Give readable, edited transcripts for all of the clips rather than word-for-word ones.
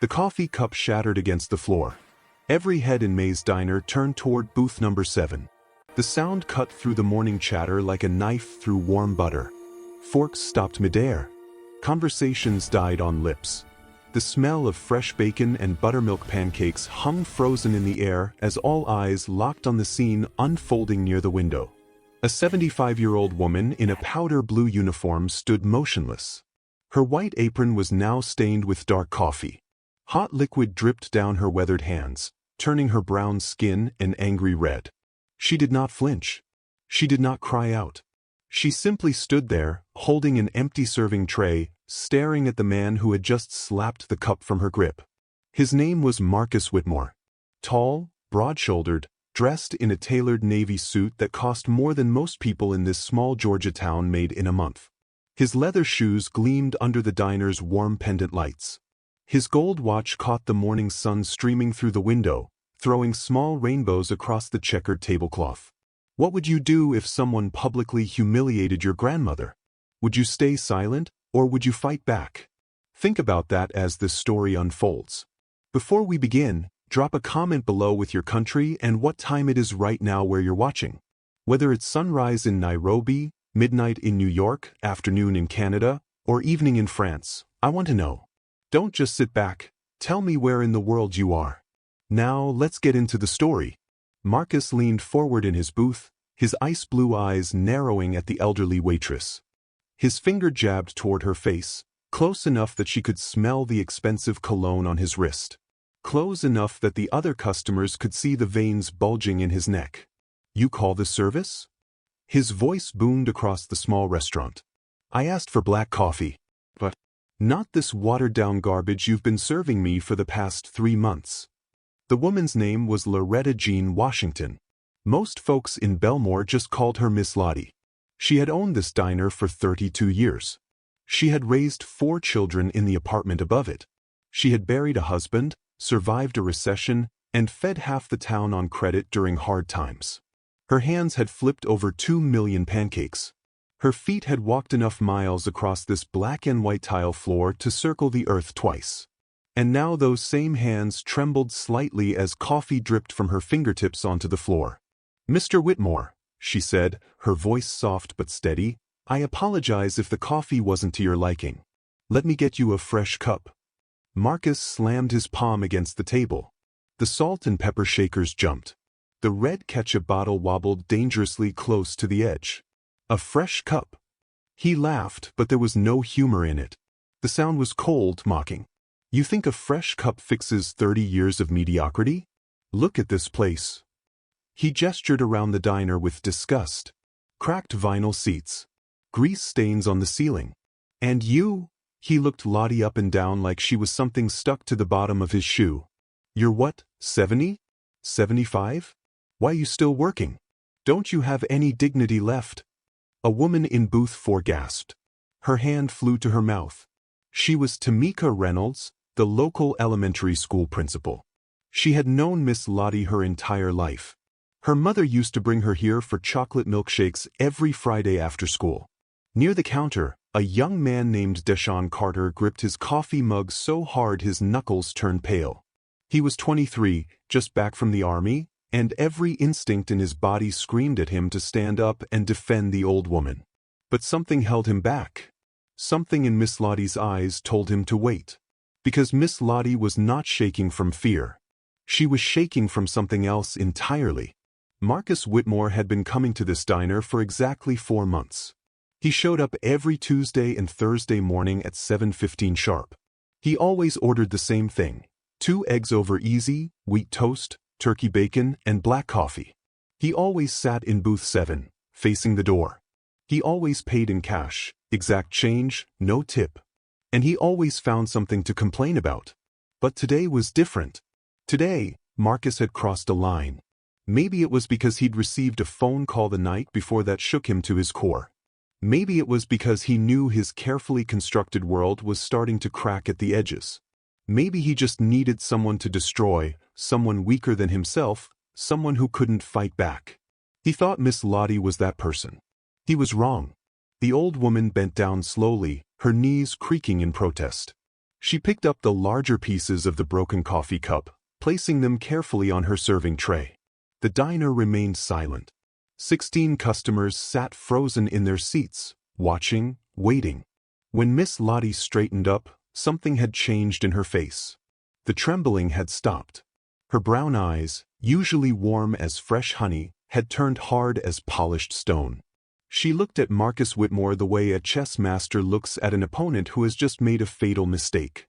The coffee cup shattered against the floor. Every head in May's diner turned toward booth number 7. The sound cut through the morning chatter like a knife through warm butter. Forks stopped midair. Conversations died on lips. The smell of fresh bacon and buttermilk pancakes hung frozen in the air as all eyes locked on the scene unfolding near the window. A 75-year-old woman in a powder blue uniform stood motionless. Her white apron was now stained with dark coffee. Hot liquid dripped down her weathered hands, turning her brown skin an angry red. She did not flinch. She did not cry out. She simply stood there, holding an empty serving tray, staring at the man who had just slapped the cup from her grip. His name was Marcus Whitmore. Tall, broad-shouldered, dressed in a tailored navy suit that cost more than most people in this small Georgia town made in a month. His leather shoes gleamed under the diner's warm pendant lights. His gold watch caught the morning sun streaming through the window, throwing small rainbows across the checkered tablecloth. What would you do if someone publicly humiliated your grandmother? Would you stay silent, or would you fight back? Think about that as this story unfolds. Before we begin, drop a comment below with your country and what time it is right now where you're watching. Whether it's sunrise in Nairobi, midnight in New York, afternoon in Canada, or evening in France, I want to know. Don't just sit back, tell me where in the world you are. Now let's get into the story. Marcus leaned forward in his booth, his ice blue eyes narrowing at the elderly waitress. His finger jabbed toward her face, close enough that she could smell the expensive cologne on his wrist. Close enough that the other customers could see the veins bulging in his neck. You call this service? His voice boomed across the small restaurant. I asked for black coffee. But not this watered-down garbage you've been serving me for the past 3 months. The woman's name was Loretta Jean Washington. Most folks in Belmore just called her Miss Lottie. She had owned this diner for 32 years. She had raised 4 children in the apartment above it. She had buried a husband, survived a recession, and fed half the town on credit during hard times. Her hands had flipped over 2 million pancakes. Her feet had walked enough miles across this black and white tile floor to circle the earth twice. And now those same hands trembled slightly as coffee dripped from her fingertips onto the floor. Mr. Whitmore, she said, her voice soft but steady, I apologize if the coffee wasn't to your liking. Let me get you a fresh cup. Marcus slammed his palm against the table. The salt and pepper shakers jumped. The red ketchup bottle wobbled dangerously close to the edge. A fresh cup. He laughed, but there was no humor in it. The sound was cold, mocking. You think a fresh cup fixes 30 years of mediocrity? Look at this place. He gestured around the diner with disgust. Cracked vinyl seats. Grease stains on the ceiling. And you? He looked Lottie up and down like she was something stuck to the bottom of his shoe. You're what, 70? 75? Why you still working? Don't you have any dignity left? A woman in booth 4 gasped. Her hand flew to her mouth. She was Tamika Reynolds, the local elementary school principal. She had known Miss Lottie her entire life. Her mother used to bring her here for chocolate milkshakes every Friday after school. Near the counter, a young man named Deshaun Carter gripped his coffee mug so hard his knuckles turned pale. He was 23, just back from the army, and every instinct in his body screamed at him to stand up and defend the old woman. But something held him back. Something in Miss Lottie's eyes told him to wait. Because Miss Lottie was not shaking from fear. She was shaking from something else entirely. Marcus Whitmore had been coming to this diner for exactly 4 months. He showed up every Tuesday and Thursday morning at 7:15 sharp. He always ordered the same thing: 2 eggs over easy, wheat toast, turkey bacon, and black coffee. He always sat in booth 7, facing the door. He always paid in cash, exact change, no tip. And he always found something to complain about. But today was different. Today, Marcus had crossed a line. Maybe it was because he'd received a phone call the night before that shook him to his core. Maybe it was because he knew his carefully constructed world was starting to crack at the edges. Maybe he just needed someone to destroy, someone weaker than himself, someone who couldn't fight back. He thought Miss Lottie was that person. He was wrong. The old woman bent down slowly, her knees creaking in protest. She picked up the larger pieces of the broken coffee cup, placing them carefully on her serving tray. The diner remained silent. 16 customers sat frozen in their seats, watching, waiting. When Miss Lottie straightened up, something had changed in her face. The trembling had stopped. Her brown eyes, usually warm as fresh honey, had turned hard as polished stone. She looked at Marcus Whitmore the way a chess master looks at an opponent who has just made a fatal mistake.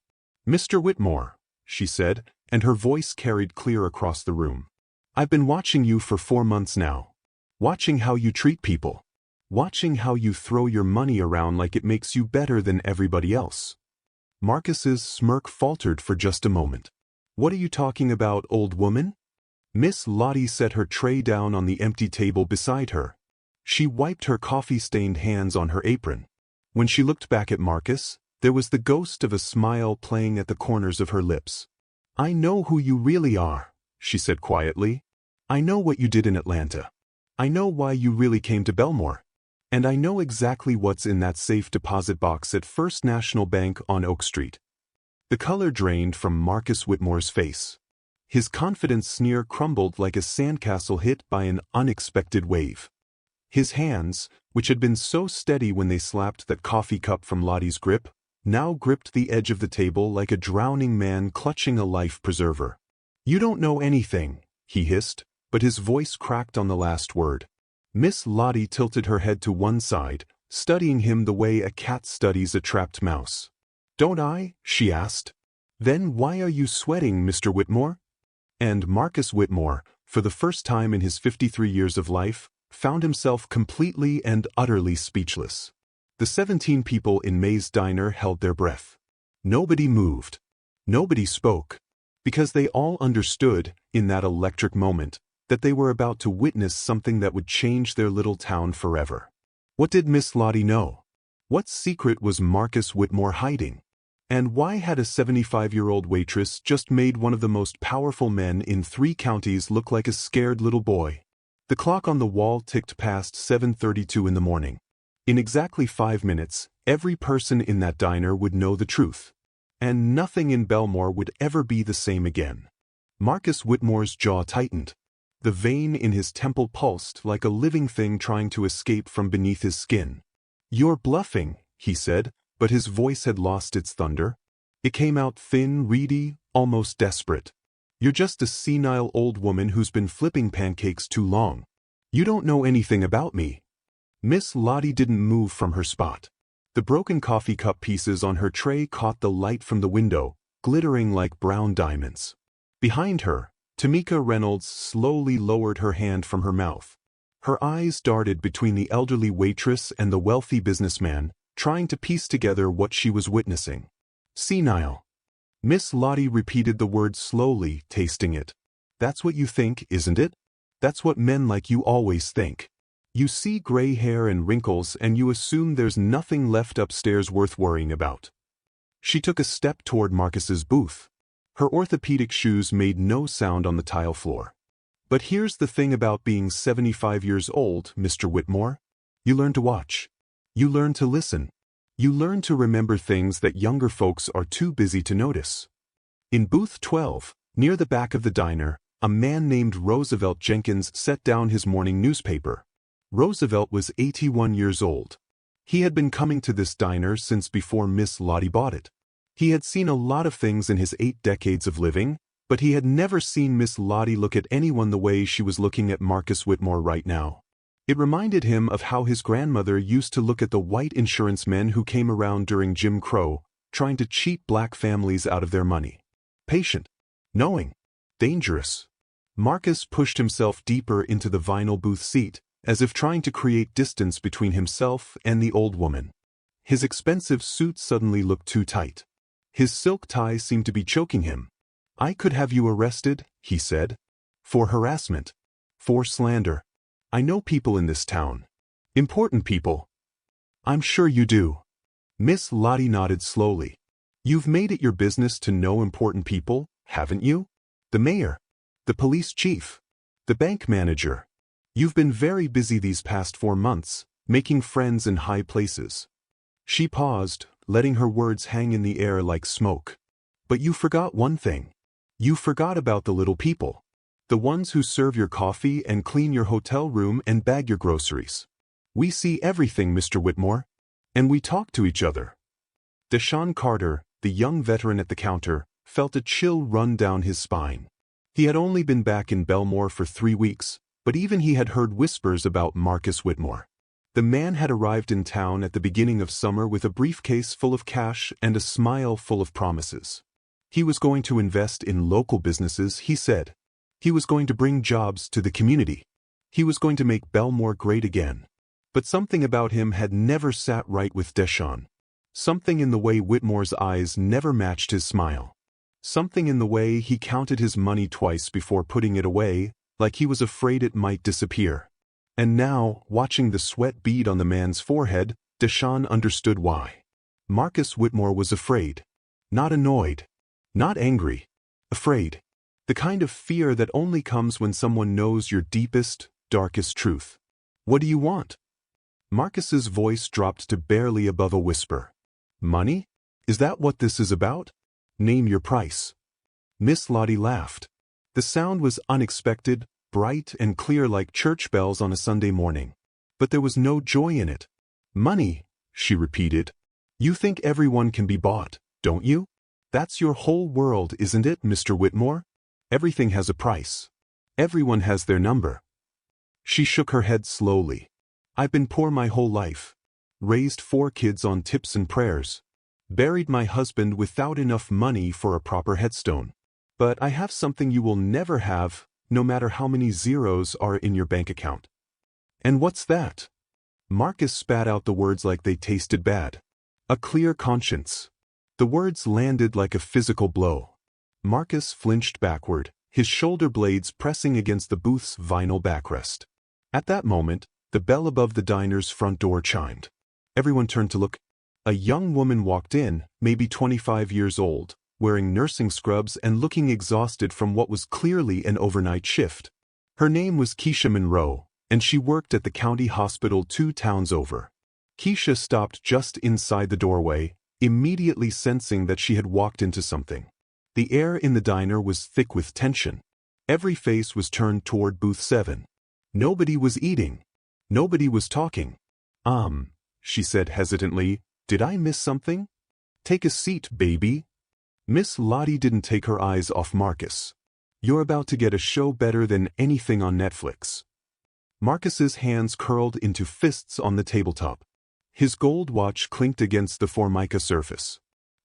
"Mr. Whitmore," she said, and her voice carried clear across the room. "I've been watching you for 4 months now. Watching how you treat people. Watching how you throw your money around like it makes you better than everybody else." Marcus's smirk faltered for just a moment. "What are you talking about, old woman?" Miss Lottie set her tray down on the empty table beside her. She wiped her coffee-stained hands on her apron. When she looked back at Marcus, there was the ghost of a smile playing at the corners of her lips. "I know who you really are," she said quietly. "I know what you did in Atlanta. I know why you really came to Belmore. And I know exactly what's in that safe deposit box at First National Bank on Oak Street." The color drained from Marcus Whitmore's face. His confident sneer crumbled like a sandcastle hit by an unexpected wave. His hands, which had been so steady when they slapped that coffee cup from Lottie's grip, now gripped the edge of the table like a drowning man clutching a life preserver. "You don't know anything," he hissed, but his voice cracked on the last word. Miss Lottie tilted her head to one side, studying him the way a cat studies a trapped mouse. "Don't I?" she asked. "Then why are you sweating, Mr. Whitmore?" And Marcus Whitmore, for the first time in his 53 years of life, found himself completely and utterly speechless. The 17 people in May's diner held their breath. Nobody moved. Nobody spoke. Because they all understood, in that electric moment, that they were about to witness something that would change their little town forever. What did Miss Lottie know? What secret was Marcus Whitmore hiding? And why had a 75-year-old waitress just made one of the most powerful men in 3 counties look like a scared little boy? The clock on the wall ticked past 7:32 in the morning. In exactly 5 minutes, every person in that diner would know the truth. And nothing in Belmore would ever be the same again. Marcus Whitmore's jaw tightened. The vein in his temple pulsed like a living thing trying to escape from beneath his skin. "You're bluffing," he said, but his voice had lost its thunder. It came out thin, reedy, almost desperate. "You're just a senile old woman who's been flipping pancakes too long. You don't know anything about me." Miss Lottie didn't move from her spot. The broken coffee cup pieces on her tray caught the light from the window, glittering like brown diamonds. Behind her, Tamika Reynolds slowly lowered her hand from her mouth. Her eyes darted between the elderly waitress and the wealthy businessman, trying to piece together what she was witnessing. "Senile." Miss Lottie repeated the word slowly, tasting it. "That's what you think, isn't it? That's what men like you always think. You see gray hair and wrinkles and you assume there's nothing left upstairs worth worrying about." She took a step toward Marcus's booth. Her orthopedic shoes made no sound on the tile floor. "But here's the thing about being 75 years old, Mr. Whitmore. You learn to watch. You learn to listen. You learn to remember things that younger folks are too busy to notice." In booth 12, near the back of the diner, a man named Roosevelt Jenkins set down his morning newspaper. Roosevelt was 81 years old. He had been coming to this diner since before Miss Lottie bought it. He had seen a lot of things in his 8 decades of living, but he had never seen Miss Lottie look at anyone the way she was looking at Marcus Whitmore right now. It reminded him of how his grandmother used to look at the white insurance men who came around during Jim Crow, trying to cheat black families out of their money. Patient. Knowing. Dangerous. Marcus pushed himself deeper into the vinyl booth seat, as if trying to create distance between himself and the old woman. His expensive suit suddenly looked too tight. His silk tie seemed to be choking him. "I could have you arrested," he said. "For harassment. For slander. I know people in this town. Important people." "I'm sure you do." Miss Lottie nodded slowly. "You've made it your business to know important people, haven't you? The mayor. The police chief. The bank manager. You've been very busy these past 4 months, making friends in high places." She paused, letting her words hang in the air like smoke. "But you forgot one thing. You forgot about the little people. The ones who serve your coffee and clean your hotel room and bag your groceries. We see everything, Mr. Whitmore. And we talk to each other." Deshaun Carter, the young veteran at the counter, felt a chill run down his spine. He had only been back in Belmore for 3 weeks, but even he had heard whispers about Marcus Whitmore. The man had arrived in town at the beginning of summer with a briefcase full of cash and a smile full of promises. He was going to invest in local businesses, he said. He was going to bring jobs to the community. He was going to make Belmore great again. But something about him had never sat right with Deshaun. Something in the way Whitmore's eyes never matched his smile. Something in the way he counted his money twice before putting it away, like he was afraid it might disappear. And now, watching the sweat bead on the man's forehead, Deshaun understood why. Marcus Whitmore was afraid. Not annoyed. Not angry. Afraid. The kind of fear that only comes when someone knows your deepest, darkest truth. "What do you want?" Marcus's voice dropped to barely above a whisper. "Money? Is that what this is about? Name your price." Miss Lottie laughed. The sound was unexpected, bright and clear like church bells on a Sunday morning. But there was no joy in it. "Money," she repeated. "You think everyone can be bought, don't you? That's your whole world, isn't it, Mr. Whitmore? Everything has a price. Everyone has their number." She shook her head slowly. "I've been poor my whole life. Raised 4 kids on tips and prayers. Buried my husband without enough money for a proper headstone. But I have something you will never have, no matter how many zeros are in your bank account." "And what's that?" Marcus spat out the words like they tasted bad. "A clear conscience." The words landed like a physical blow. Marcus flinched backward, his shoulder blades pressing against the booth's vinyl backrest. At that moment, the bell above the diner's front door chimed. Everyone turned to look. A young woman walked in, maybe 25 years old, wearing nursing scrubs and looking exhausted from what was clearly an overnight shift. Her name was Keisha Monroe, and she worked at the county hospital 2 towns over. Keisha stopped just inside the doorway, immediately sensing that she had walked into something. The air in the diner was thick with tension. Every face was turned toward booth 7. Nobody was eating. Nobody was talking. She said hesitantly, "Did I miss something?" "Take a seat, baby." Miss Lottie didn't take her eyes off Marcus. "You're about to get a show better than anything on Netflix." Marcus's hands curled into fists on the tabletop. His gold watch clinked against the formica surface.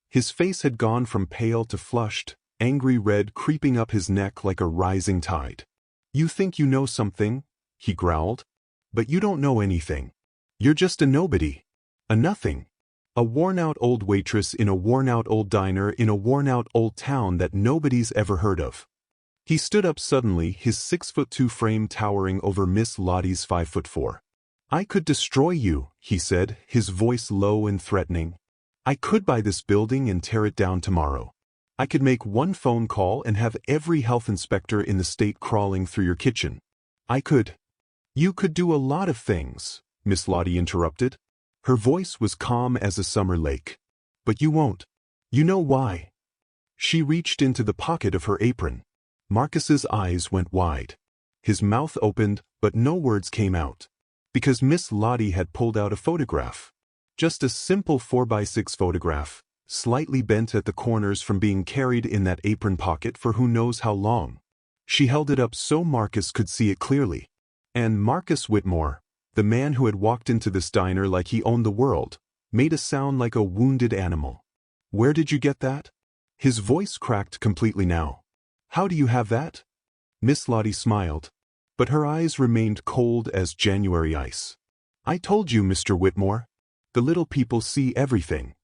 His face had gone from pale to flushed, angry red creeping up his neck like a rising tide. "You think you know something," he growled. "But you don't know anything. You're just a nobody. A nothing. A worn-out old waitress in a worn-out old diner in a worn-out old town that nobody's ever heard of." He stood up suddenly, his 6'2" frame towering over Miss Lottie's 5'4". "I could destroy you," he said, his voice low and threatening. "I could buy this building and tear it down tomorrow. I could make one phone call and have every health inspector in the state crawling through your kitchen. I could." "You could do a lot of things," Miss Lottie interrupted. Her voice was calm as a summer lake. "But you won't. You know why?" She reached into the pocket of her apron. Marcus's eyes went wide. His mouth opened, but no words came out. Because Miss Lottie had pulled out a photograph. Just a simple 4x6 photograph, slightly bent at the corners from being carried in that apron pocket for who knows how long. She held it up so Marcus could see it clearly. And Marcus Whitmore, the man who had walked into this diner like he owned the world, made a sound like a wounded animal. "Where did you get that?" His voice cracked completely now. "How do you have that?" Miss Lottie smiled, but her eyes remained cold as January ice. "I told you, Mr. Whitmore. The little people see everything."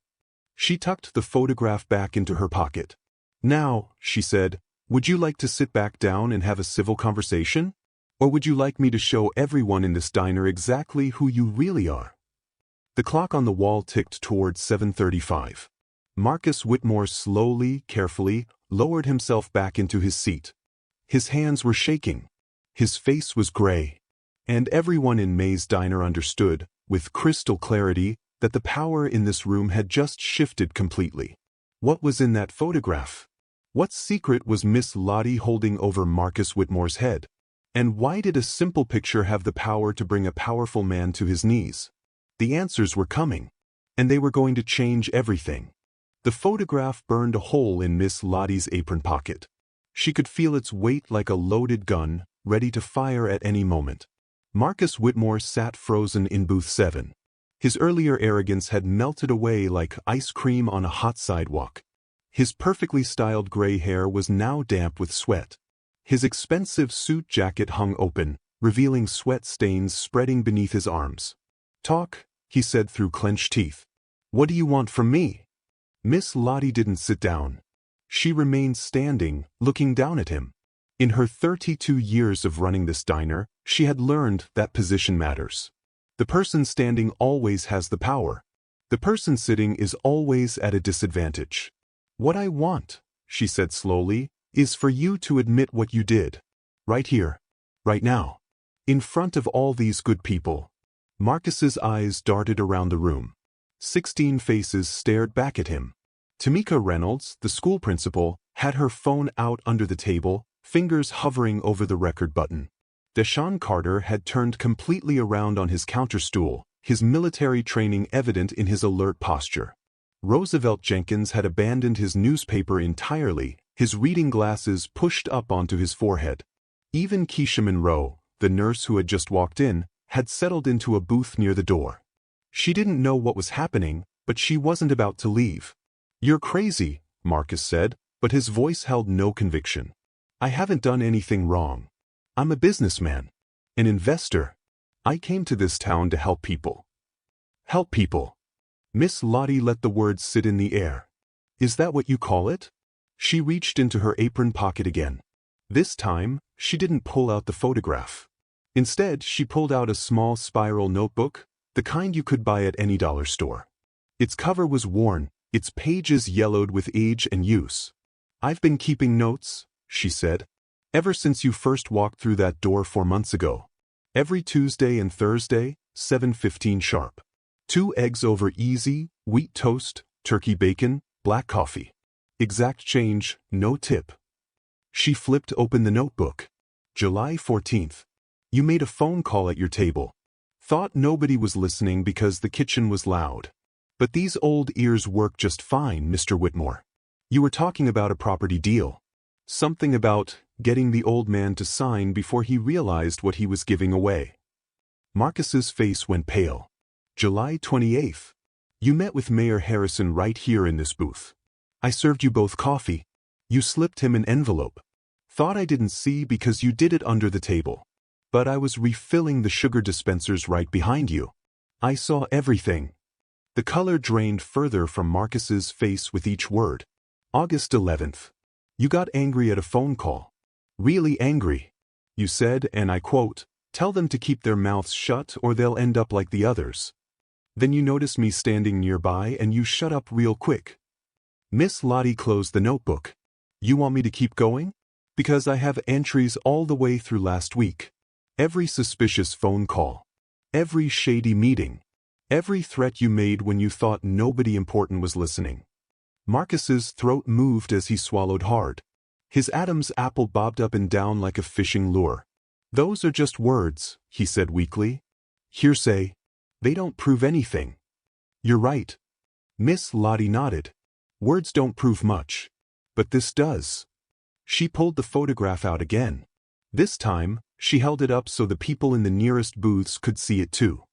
She tucked the photograph back into her pocket. "Now," she said, "would you like to sit back down and have a civil conversation? Or would you like me to show everyone in this diner exactly who you really are?" The clock on the wall ticked toward 7:35. Marcus Whitmore slowly, carefully, lowered himself back into his seat. His hands were shaking. His face was gray. And everyone in May's diner understood, with crystal clarity, that the power in this room had just shifted completely. What was in that photograph? What secret was Miss Lottie holding over Marcus Whitmore's head? And why did a simple picture have the power to bring a powerful man to his knees? The answers were coming, and they were going to change everything. The photograph burned a hole in Miss Lottie's apron pocket. She could feel its weight like a loaded gun, ready to fire at any moment. Marcus Whitmore sat frozen in booth 7. His earlier arrogance had melted away like ice cream on a hot sidewalk. His perfectly styled gray hair was now damp with sweat. His expensive suit jacket hung open, revealing sweat stains spreading beneath his arms. "Talk," he said through clenched teeth. "What do you want from me?" Miss Lottie didn't sit down. She remained standing, looking down at him. In her 32 years of running this diner, she had learned that position matters. The person standing always has the power. The person sitting is always at a disadvantage. "What I want," she said slowly, "is for you to admit what you did. Right here. Right now. In front of all these good people." Marcus's eyes darted around the room. 16 faces stared back at him. Tamika Reynolds, the school principal, had her phone out under the table, fingers hovering over the record button. Deshaun Carter had turned completely around on his counterstool, his military training evident in his alert posture. Roosevelt Jenkins had abandoned his newspaper entirely, his reading glasses pushed up onto his forehead. Even Keisha Monroe, the nurse who had just walked in, had settled into a booth near the door. She didn't know what was happening, but she wasn't about to leave. "You're crazy," Marcus said, but his voice held no conviction. "I haven't done anything wrong. I'm a businessman. An investor. I came to this town to help people." "Help people." Miss Lottie let the words sit in the air. "Is that what you call it?" She reached into her apron pocket again. This time, she didn't pull out the photograph. Instead, she pulled out a small spiral notebook, the kind you could buy at any dollar store. Its cover was worn, its pages yellowed with age and use. "I've been keeping notes," she said, "ever since you first walked through that door 4 months ago. Every Tuesday and Thursday, 7:15 sharp. 2 eggs over easy, wheat toast, turkey bacon, black coffee. Exact change, no tip." She flipped open the notebook. "July 14th. You made a phone call at your table. Thought nobody was listening because the kitchen was loud. But these old ears work just fine, Mr. Whitmore. You were talking about a property deal. Something about getting the old man to sign before he realized what he was giving away." Marcus's face went pale. "July 28th. You met with Mayor Harrison right here in this booth. I served you both coffee. You slipped him an envelope. Thought I didn't see because you did it under the table. But I was refilling the sugar dispensers right behind you. I saw everything." The color drained further from Marcus's face with each word. "August 11th. You got angry at a phone call. Really angry. You said, and I quote, 'Tell them to keep their mouths shut or they'll end up like the others.' Then you noticed me standing nearby and you shut up real quick." Miss Lottie closed the notebook. "You want me to keep going? Because I have entries all the way through last week. Every suspicious phone call. Every shady meeting. Every threat you made when you thought nobody important was listening." Marcus's throat moved as he swallowed hard. His Adam's apple bobbed up and down like a fishing lure. "Those are just words," he said weakly. "Hearsay. They don't prove anything." "You're right." Miss Lottie nodded. "Words don't prove much. But this does." She pulled the photograph out again. This time, she held it up so the people in the nearest booths could see it too.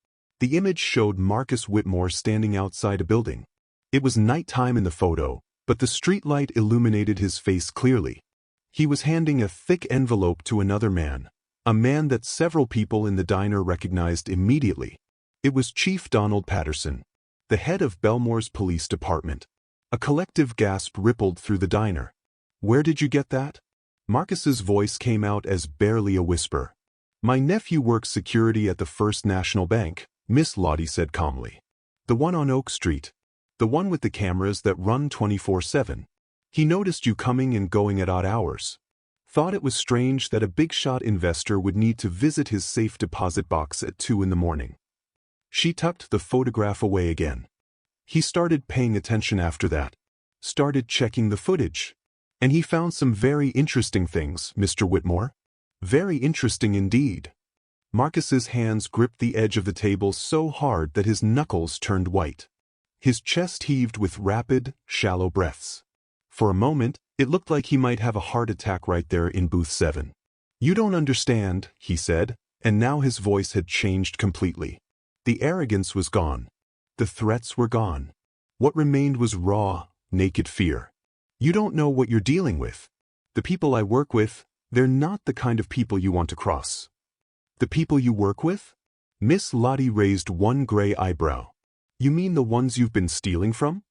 The image showed Marcus Whitmore standing outside a building. It was nighttime in the photo, but the streetlight illuminated his face clearly. He was handing a thick envelope to another man, a man that several people in the diner recognized immediately. It was Chief Donald Patterson, the head of Belmore's police department. A collective gasp rippled through the diner. "Where did you get that?" Marcus's voice came out as barely a whisper. "My nephew works security at the First National Bank," Miss Lottie said calmly. "The one on Oak Street. The one with the cameras that run 24/7. He noticed you coming and going at odd hours. Thought it was strange that a big-shot investor would need to visit his safe deposit box at 2 in the morning." She tucked the photograph away again. He started paying attention after that. Started checking the footage. And he found some very interesting things, Mr. Whitmore. Very interesting indeed. Marcus's hands gripped the edge of the table so hard that his knuckles turned white. His chest heaved with rapid, shallow breaths. For a moment, it looked like he might have a heart attack right there in booth 7. "You don't understand," he said, and now his voice had changed completely. The arrogance was gone. The threats were gone. What remained was raw, naked fear. "You don't know what you're dealing with. The people I work with, they're not the kind of people you want to cross." "The people you work with?" Miss Lottie raised one gray eyebrow. "You mean the ones you've been stealing from?"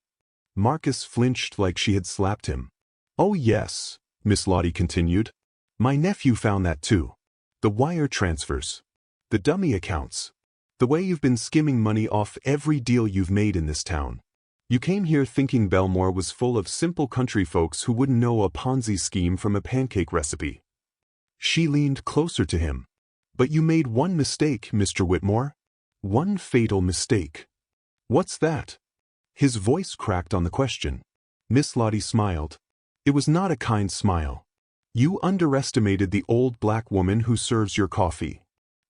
Marcus flinched like she had slapped him. "Oh yes," Miss Lottie continued. "My nephew found that too. The wire transfers. The dummy accounts. The way you've been skimming money off every deal you've made in this town. You came here thinking Belmore was full of simple country folks who wouldn't know a Ponzi scheme from a pancake recipe." She leaned closer to him. "But you made one mistake, Mr. Whitmore. One fatal mistake." "What's that?" His voice cracked on the question. Miss Lottie smiled. It was not a kind smile. "You underestimated the old black woman who serves your coffee."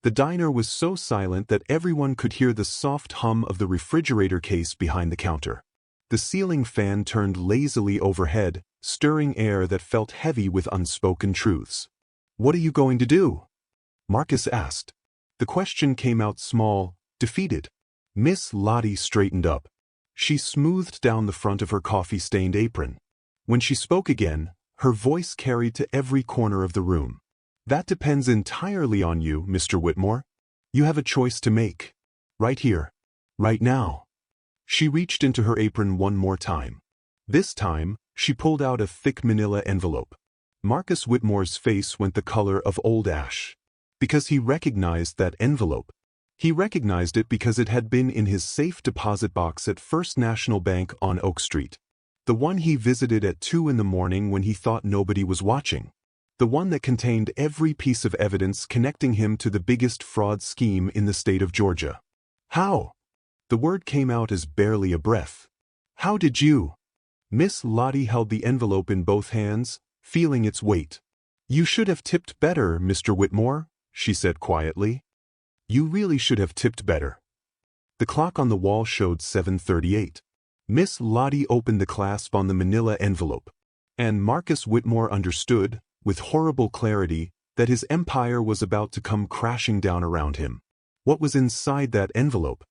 The diner was so silent that everyone could hear the soft hum of the refrigerator case behind the counter. The ceiling fan turned lazily overhead, stirring air that felt heavy with unspoken truths. "What are you going to do?" Marcus asked. The question came out small, defeated. Miss Lottie straightened up. She smoothed down the front of her coffee-stained apron. When she spoke again, her voice carried to every corner of the room. "That depends entirely on you, Mr. Whitmore. You have a choice to make. Right here. Right now." She reached into her apron one more time. This time, she pulled out a thick manila envelope. Marcus Whitmore's face went the color of old ash. Because he recognized that envelope. He recognized it because it had been in his safe deposit box at First National Bank on Oak Street. The one he visited at 2 in the morning when he thought nobody was watching. The one that contained every piece of evidence connecting him to the biggest fraud scheme in the state of Georgia. "How?" The word came out as barely a breath. "How did you?" Miss Lottie held the envelope in both hands, feeling its weight. "You should have tipped better, Mr. Whitmore," she said quietly. "You really should have tipped better." The clock on the wall showed 7:38. Miss Lottie opened the clasp on the manila envelope. And Marcus Whitmore understood, with horrible clarity, that his empire was about to come crashing down around him. What was inside that envelope?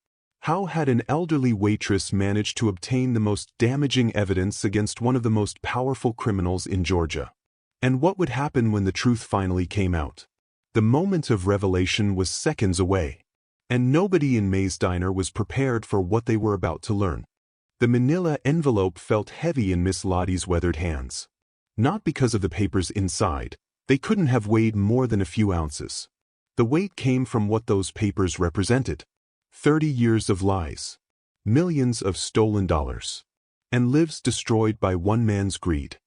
How had an elderly waitress managed to obtain the most damaging evidence against one of the most powerful criminals in Georgia? And what would happen when the truth finally came out? The moment of revelation was seconds away. And nobody in May's diner was prepared for what they were about to learn. The manila envelope felt heavy in Miss Lottie's weathered hands. Not because of the papers inside. They couldn't have weighed more than a few ounces. The weight came from what those papers represented. 30 years of lies. Millions of stolen dollars. And lives destroyed by one man's greed.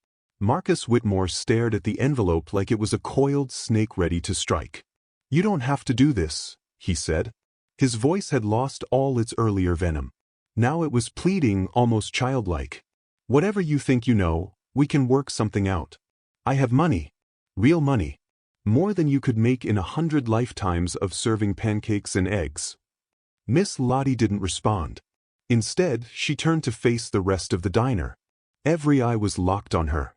Marcus Whitmore stared at the envelope like it was a coiled snake ready to strike. "You don't have to do this," he said. His voice had lost all its earlier venom. Now it was pleading, almost childlike. "Whatever you think you know, we can work something out. I have money. Real money. More than you could make in 100 lifetimes of serving pancakes and eggs." Miss Lottie didn't respond. Instead, she turned to face the rest of the diner. Every eye was locked on her.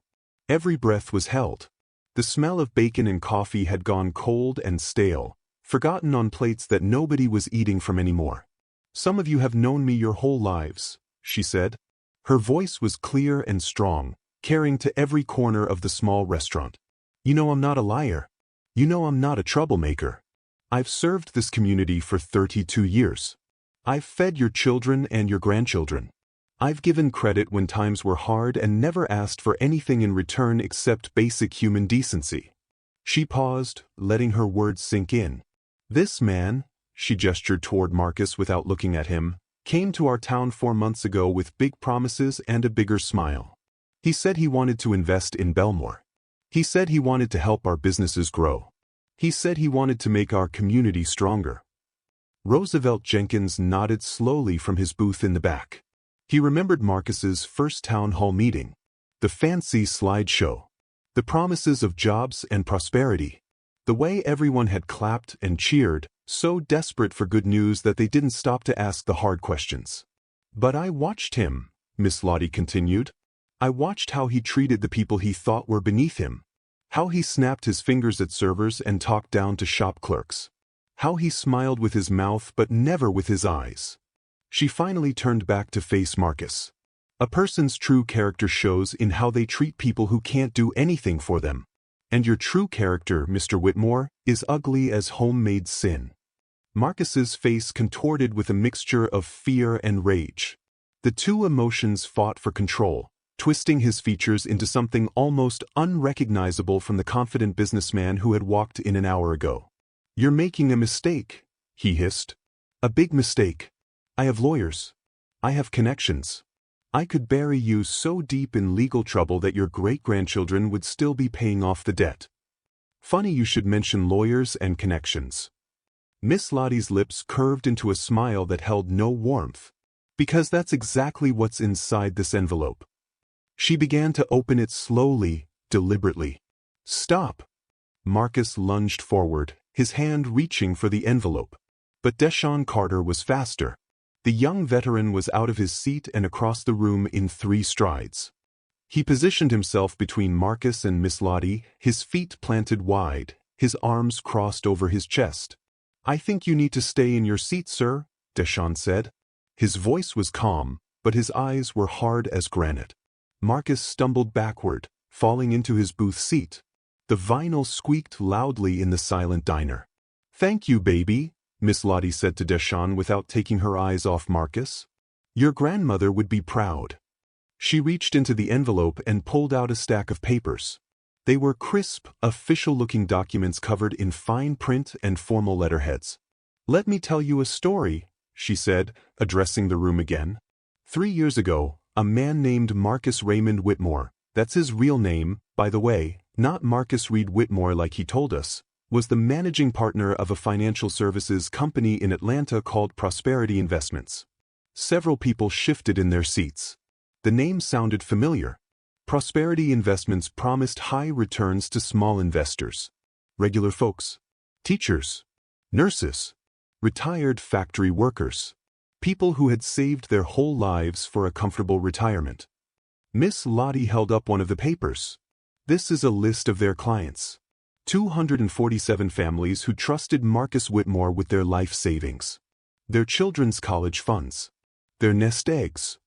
Every breath was held. The smell of bacon and coffee had gone cold and stale, forgotten on plates that nobody was eating from anymore. "Some of you have known me your whole lives," she said. Her voice was clear and strong, carrying to every corner of the small restaurant. "You know I'm not a liar. You know I'm not a troublemaker. I've served this community for 32 years. I've fed your children and your grandchildren. I've given credit when times were hard and never asked for anything in return except basic human decency." She paused, letting her words sink in. "This man," she gestured toward Marcus without looking at him, "came to our town 4 months ago with big promises and a bigger smile. He said he wanted to invest in Belmore. He said he wanted to help our businesses grow. He said he wanted to make our community stronger." Roosevelt Jenkins nodded slowly from his booth in the back. He remembered Marcus's first town hall meeting. The fancy slideshow. The promises of jobs and prosperity. The way everyone had clapped and cheered, so desperate for good news that they didn't stop to ask the hard questions. But I watched him, Miss Lottie continued. I watched how he treated the people he thought were beneath him. How he snapped his fingers at servers and talked down to shop clerks. How he smiled with his mouth but never with his eyes. She finally turned back to face Marcus. A person's true character shows in how they treat people who can't do anything for them. And your true character, Mr. Whitmore, is ugly as homemade sin. Marcus's face contorted with a mixture of fear and rage. The two emotions fought for control, twisting his features into something almost unrecognizable from the confident businessman who had walked in an hour ago. "You're making a mistake," he hissed. "A big mistake. I have lawyers. I have connections. I could bury you so deep in legal trouble that your great-grandchildren would still be paying off the debt." Funny you should mention lawyers and connections. Miss Lottie's lips curved into a smile that held no warmth. Because that's exactly what's inside this envelope. She began to open it slowly, deliberately. "Stop!" Marcus lunged forward, his hand reaching for the envelope. But Deshaun Carter was faster. The young veteran was out of his seat and across the room in 3 strides. He positioned himself between Marcus and Miss Lottie, his feet planted wide, his arms crossed over his chest. "I think you need to stay in your seat, sir," Deshaun said. His voice was calm, but his eyes were hard as granite. Marcus stumbled backward, falling into his booth seat. The vinyl squeaked loudly in the silent diner. "Thank you, baby," Miss Lottie said to Deshaun without taking her eyes off Marcus. "Your grandmother would be proud." She reached into the envelope and pulled out a stack of papers. They were crisp, official-looking documents covered in fine print and formal letterheads. "Let me tell you a story," she said, addressing the room again. 3 years ago, a man named Marcus Raymond Whitmore, that's his real name, by the way, not Marcus Reed Whitmore like he told us, was the managing partner of a financial services company in Atlanta called Prosperity Investments. Several people shifted in their seats. The name sounded familiar. Prosperity Investments promised high returns to small investors. Regular folks. Teachers. Nurses. Retired factory workers. People who had saved their whole lives for a comfortable retirement. Miss Lottie held up one of the papers. "This is a list of their clients. 247 families who trusted Marcus Whitmore with their life savings. Their children's college funds. Their nest eggs."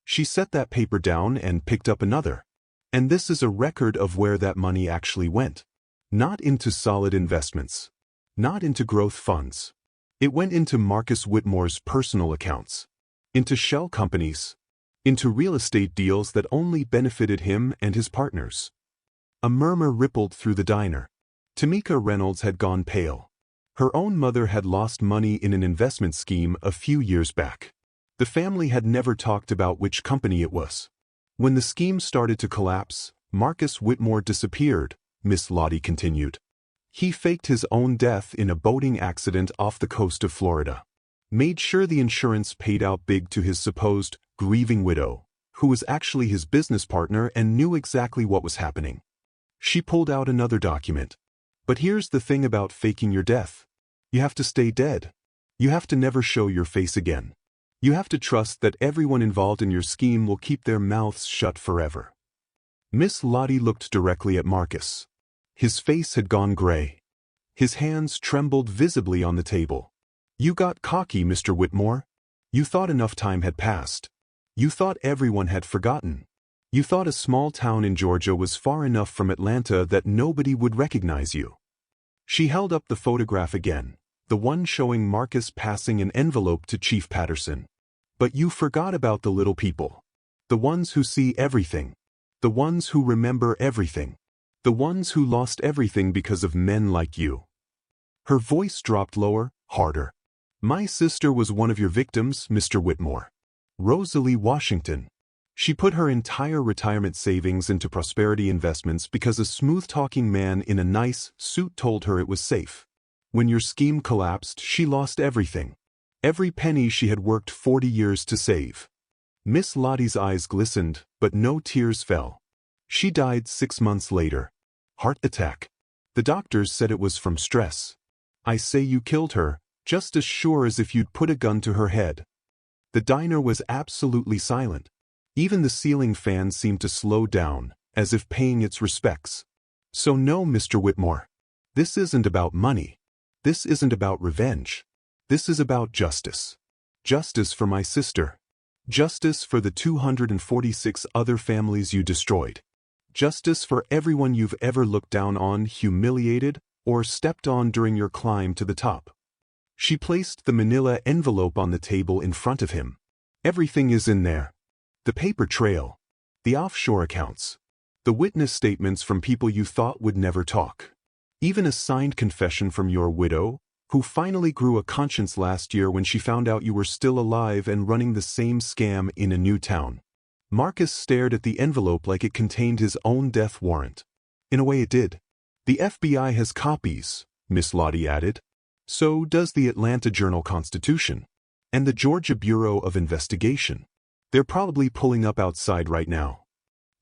She set that paper down and picked up another. "And this is a record of where that money actually went. Not into solid investments. Not into growth funds. It went into Marcus Whitmore's personal accounts. Into shell companies. Into real estate deals that only benefited him and his partners." A murmur rippled through the diner. Tamika Reynolds had gone pale. Her own mother had lost money in an investment scheme a few years back. The family had never talked about which company it was. When the scheme started to collapse, Marcus Whitmore disappeared, Miss Lottie continued. He faked his own death in a boating accident off the coast of Florida. Made sure the insurance paid out big to his supposed grieving widow, who was actually his business partner and knew exactly what was happening. She pulled out another document. "But here's the thing about faking your death. You have to stay dead. You have to never show your face again. You have to trust that everyone involved in your scheme will keep their mouths shut forever." Miss Lottie looked directly at Marcus. His face had gone gray. His hands trembled visibly on the table. "You got cocky, Mr. Whitmore. You thought enough time had passed. You thought everyone had forgotten. You thought a small town in Georgia was far enough from Atlanta that nobody would recognize you." She held up the photograph again, the one showing Marcus passing an envelope to Chief Patterson. "But you forgot about the little people. The ones who see everything. The ones who remember everything. The ones who lost everything because of men like you." Her voice dropped lower, harder. "My sister was one of your victims, Mr. Whitmore. Rosalie Washington. She put her entire retirement savings into Prosperity Investments because a smooth-talking man in a nice suit told her it was safe. When your scheme collapsed, she lost everything. Every penny she had worked 40 years to save. Miss Lottie's eyes glistened, but no tears fell. She died 6 months later. Heart attack. The doctors said it was from stress. I say you killed her, just as sure as if you'd put a gun to her head. The diner was absolutely silent. Even the ceiling fan seemed to slow down, as if paying its respects. So no, Mr. Whitmore. This isn't about money. This isn't about revenge. This is about justice. Justice for my sister. Justice for the 246 other families you destroyed. Justice for everyone you've ever looked down on, humiliated, or stepped on during your climb to the top. She placed the manila envelope on the table in front of him. Everything is in there. The paper trail. The offshore accounts. The witness statements from people you thought would never talk. Even a signed confession from your widow, who finally grew a conscience last year when she found out you were still alive and running the same scam in a new town. Marcus stared at the envelope like it contained his own death warrant. In a way it did. The FBI has copies, Miss Lottie added. So does the Atlanta Journal-Constitution. And the Georgia Bureau of Investigation. They're probably pulling up outside right now.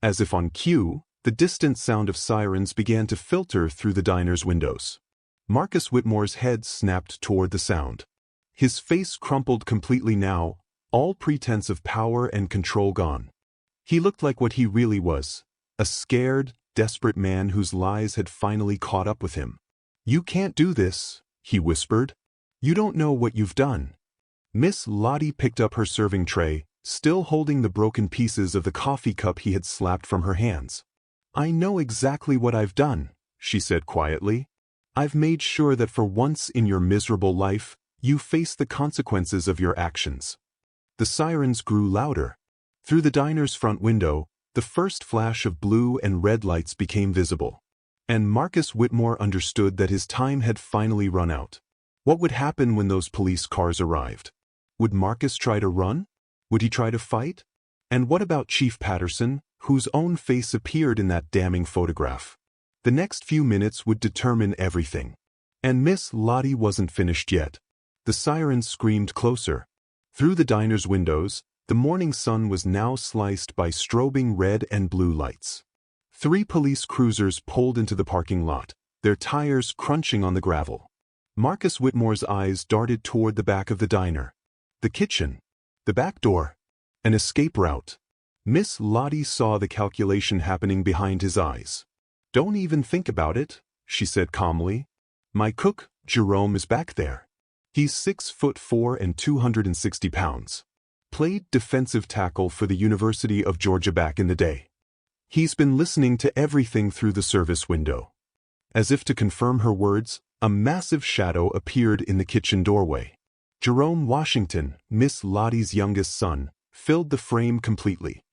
As if on cue, the distant sound of sirens began to filter through the diner's windows. Marcus Whitmore's head snapped toward the sound. His face crumpled completely now, all pretense of power and control gone. He looked like what he really was, a scared, desperate man whose lies had finally caught up with him. You can't do this, he whispered. You don't know what you've done. Miss Lottie picked up her serving tray, still holding the broken pieces of the coffee cup he had slapped from her hands. I know exactly what I've done, she said quietly. I've made sure that for once in your miserable life, you face the consequences of your actions. The sirens grew louder. Through the diner's front window, the first flash of blue and red lights became visible. And Marcus Whitmore understood that his time had finally run out. What would happen when those police cars arrived? Would Marcus try to run? Would he try to fight? And what about Chief Patterson, whose own face appeared in that damning photograph? The next few minutes would determine everything. And Miss Lottie wasn't finished yet. The sirens screamed closer. Through the diner's windows, the morning sun was now sliced by strobing red and blue lights. 3 police cruisers pulled into the parking lot, their tires crunching on the gravel. Marcus Whitmore's eyes darted toward the back of the diner. The kitchen. The back door. An escape route. Miss Lottie saw the calculation happening behind his eyes. Don't even think about it, she said calmly. My cook, Jerome, is back there. He's 6'4" and 260 pounds. Played defensive tackle for the University of Georgia back in the day. He's been listening to everything through the service window. As if to confirm her words, a massive shadow appeared in the kitchen doorway. Jerome Washington, Miss Lottie's youngest son, filled the frame completely.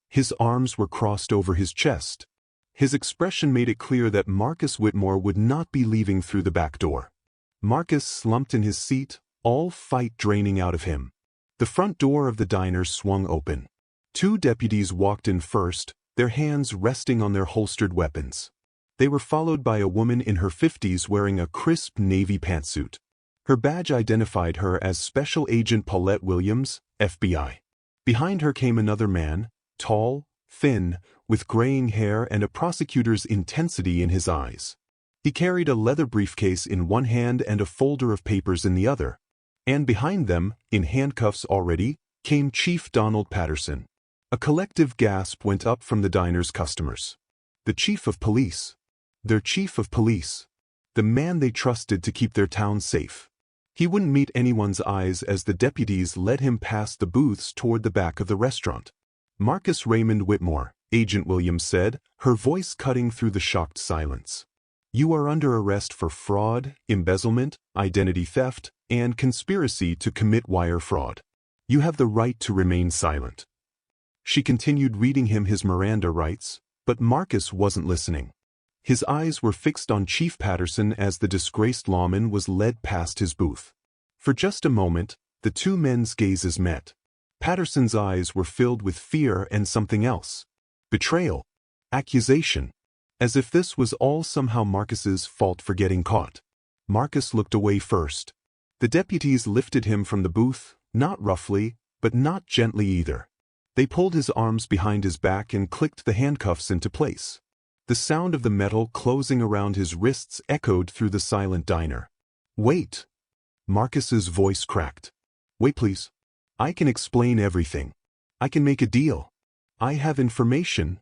His arms were crossed over his chest. His expression made it clear that Marcus Whitmore would not be leaving through the back door. Marcus slumped in his seat, all fight draining out of him. The front door of the diner swung open. 2 deputies walked in first, their hands resting on their holstered weapons. They were followed by a woman in her 50s wearing a crisp navy pantsuit. Her badge identified her as Special Agent Paulette Williams, FBI. Behind her came another man, tall, thin, with graying hair and a prosecutor's intensity in his eyes. He carried a leather briefcase in one hand and a folder of papers in the other. And behind them, in handcuffs already, came Chief Donald Patterson. A collective gasp went up from the diner's customers. The chief of police. Their chief of police. The man they trusted to keep their town safe. He wouldn't meet anyone's eyes as the deputies led him past the booths toward the back of the restaurant. Marcus Raymond Whitmore, Agent Williams said, her voice cutting through the shocked silence. You are under arrest for fraud, embezzlement, identity theft, and conspiracy to commit wire fraud. You have the right to remain silent. She continued reading him his Miranda rights, but Marcus wasn't listening. His eyes were fixed on Chief Patterson as the disgraced lawman was led past his booth. For just a moment, the 2 men's gazes met. Patterson's eyes were filled with fear and something else. Betrayal. Accusation. As if this was all somehow Marcus's fault for getting caught. Marcus looked away first. The deputies lifted him from the booth, not roughly, but not gently either. They pulled his arms behind his back and clicked the handcuffs into place. The sound of the metal closing around his wrists echoed through the silent diner. "Wait!" Marcus's voice cracked. "Wait, please. I can explain everything. I can make a deal. I have information."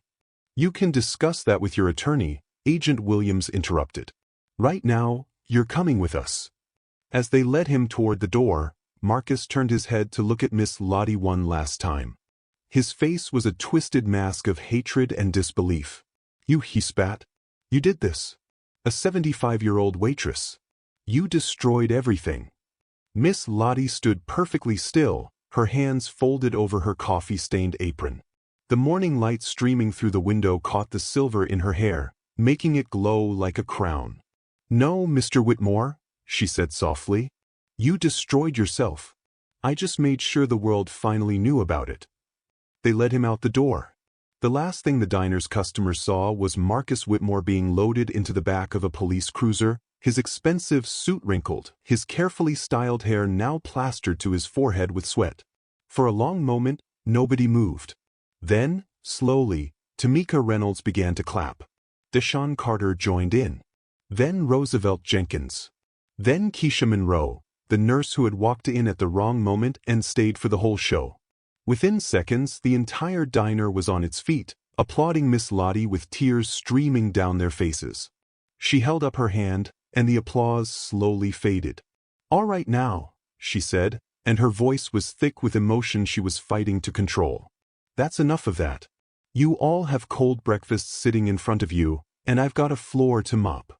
"You can discuss that with your attorney," Agent Williams interrupted. "Right now, you're coming with us." As they led him toward the door, Marcus turned his head to look at Miss Lottie one last time. His face was a twisted mask of hatred and disbelief. "You," he spat. "You did this. A 75-year-old waitress. You destroyed everything." Miss Lottie stood perfectly still, her hands folded over her coffee-stained apron. The morning light streaming through the window caught the silver in her hair, making it glow like a crown. "No, Mr. Whitmore," she said softly. "You destroyed yourself. I just made sure the world finally knew about it." They led him out the door. The last thing the diner's customers saw was Marcus Whitmore being loaded into the back of a police cruiser, his expensive suit wrinkled, his carefully styled hair now plastered to his forehead with sweat. For a long moment, nobody moved. Then, slowly, Tamika Reynolds began to clap. Deshaun Carter joined in. Then Roosevelt Jenkins. Then Keisha Monroe, the nurse who had walked in at the wrong moment and stayed for the whole show. Within seconds, the entire diner was on its feet, applauding Miss Lottie with tears streaming down their faces. She held up her hand, and the applause slowly faded. "All right now," she said, and her voice was thick with emotion she was fighting to control. "That's enough of that. You all have cold breakfasts sitting in front of you, and I've got a floor to mop."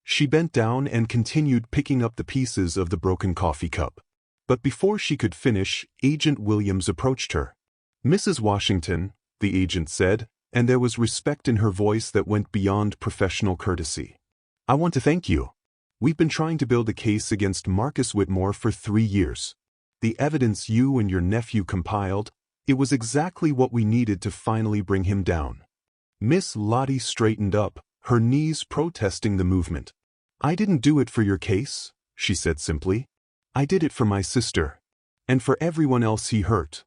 She bent down and continued picking up the pieces of the broken coffee cup. But before she could finish, Agent Williams approached her. "Mrs. Washington," the agent said, and there was respect in her voice that went beyond professional courtesy. "I want to thank you. We've been trying to build a case against Marcus Whitmore for 3 years. The evidence you and your nephew compiled, it was exactly what we needed to finally bring him down." Miss Lottie straightened up, her knees protesting the movement. "I didn't do it for your case," she said simply. "I did it for my sister. And for everyone else he hurt."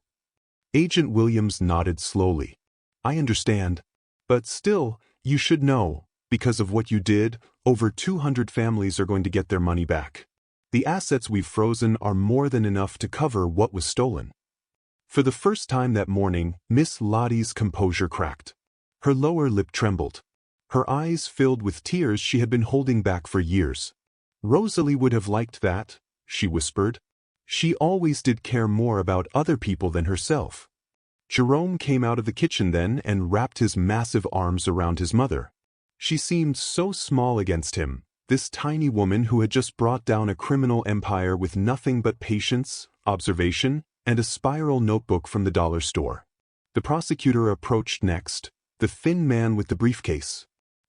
Agent Williams nodded slowly. "I understand. But still, you should know, because of what you did, over 200 families are going to get their money back. The assets we've frozen are more than enough to cover what was stolen." For the first time that morning, Miss Lottie's composure cracked. Her lower lip trembled. Her eyes filled with tears she had been holding back for years. "Rosalie would have liked that," she whispered. "She always did care more about other people than herself." Jerome came out of the kitchen then and wrapped his massive arms around his mother. She seemed so small against him, this tiny woman who had just brought down a criminal empire with nothing but patience, observation, and a spiral notebook from the dollar store. The prosecutor approached next, the thin man with the briefcase.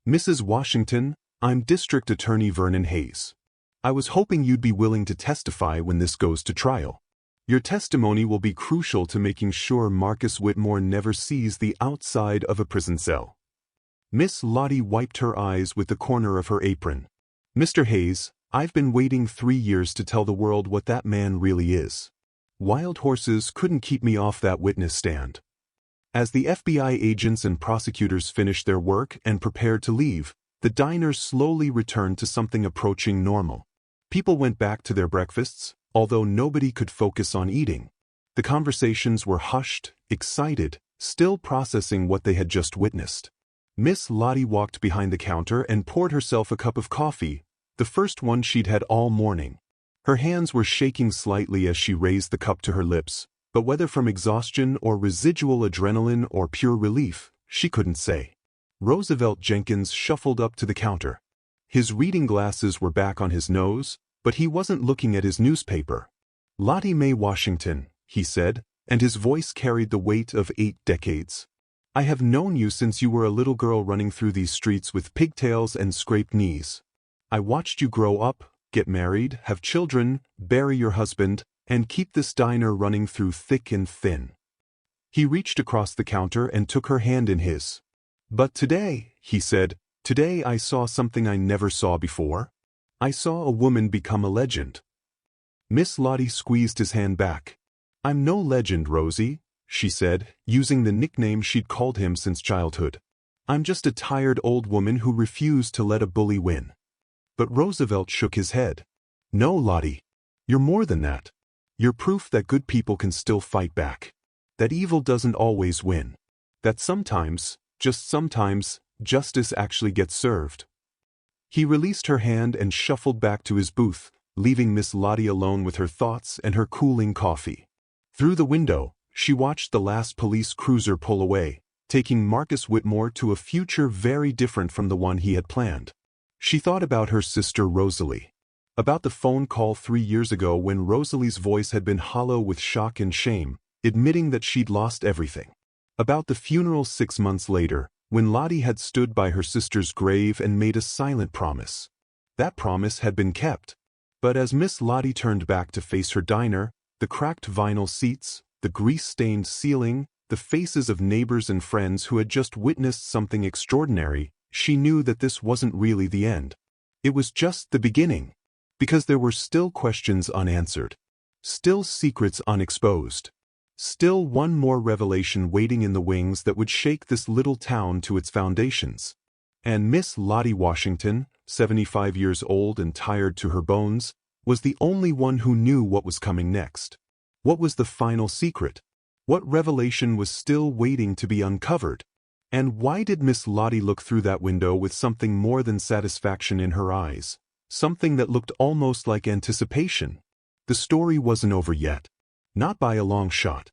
"Mrs. Washington, I'm District Attorney Vernon Hayes. I was hoping you'd be willing to testify when this goes to trial. Your testimony will be crucial to making sure Marcus Whitmore never sees the outside of a prison cell." Miss Lottie wiped her eyes with the corner of her apron. "Mr. Hayes, I've been waiting 3 years to tell the world what that man really is. Wild horses couldn't keep me off that witness stand." As the FBI agents and prosecutors finished their work and prepared to leave, the diner slowly returned to something approaching normal. People went back to their breakfasts, although nobody could focus on eating. The conversations were hushed, excited, still processing what they had just witnessed. Miss Lottie walked behind the counter and poured herself a cup of coffee, the first one she'd had all morning. Her hands were shaking slightly as she raised the cup to her lips, but whether from exhaustion or residual adrenaline or pure relief, she couldn't say. Roosevelt Jenkins shuffled up to the counter. His reading glasses were back on his nose, but he wasn't looking at his newspaper. "Lottie Mae Washington," he said, and his voice carried the weight of 8 decades. "I have known you since you were a little girl running through these streets with pigtails and scraped knees. I watched you grow up, get married, have children, bury your husband, and keep this diner running through thick and thin." He reached across the counter and took her hand in his. "But today," he said, "today I saw something I never saw before. I saw a woman become a legend. Miss Lottie squeezed his hand back. I'm no legend, Rosie, she said, using the nickname she'd called him since childhood. I'm just a tired old woman who refused to let a bully win. But Roosevelt shook his head. No, Lottie. You're more than that. You're proof that good people can still fight back. That evil doesn't always win. That sometimes, just sometimes, justice actually gets served. He released her hand and shuffled back to his booth, leaving Miss Lottie alone with her thoughts and her cooling coffee. Through the window, she watched the last police cruiser pull away, taking Marcus Whitmore to a future very different from the one he had planned. She thought about her sister Rosalie. About the phone call 3 years ago when Rosalie's voice had been hollow with shock and shame, admitting that she'd lost everything. About the funeral 6 months later, when Lottie had stood by her sister's grave and made a silent promise. That promise had been kept. But as Miss Lottie turned back to face her diner, the cracked vinyl seats, the grease-stained ceiling, the faces of neighbors and friends who had just witnessed something extraordinary, she knew that this wasn't really the end. It was just the beginning. Because there were still questions unanswered. Still secrets unexposed. Still one more revelation waiting in the wings that would shake this little town to its foundations. And Miss Lottie Washington, 75 years old and tired to her bones, was the only one who knew what was coming next. What was the final secret? What revelation was still waiting to be uncovered? And why did Miss Lottie look through that window with something more than satisfaction in her eyes? Something that looked almost like anticipation. The story wasn't over yet. Not by a long shot.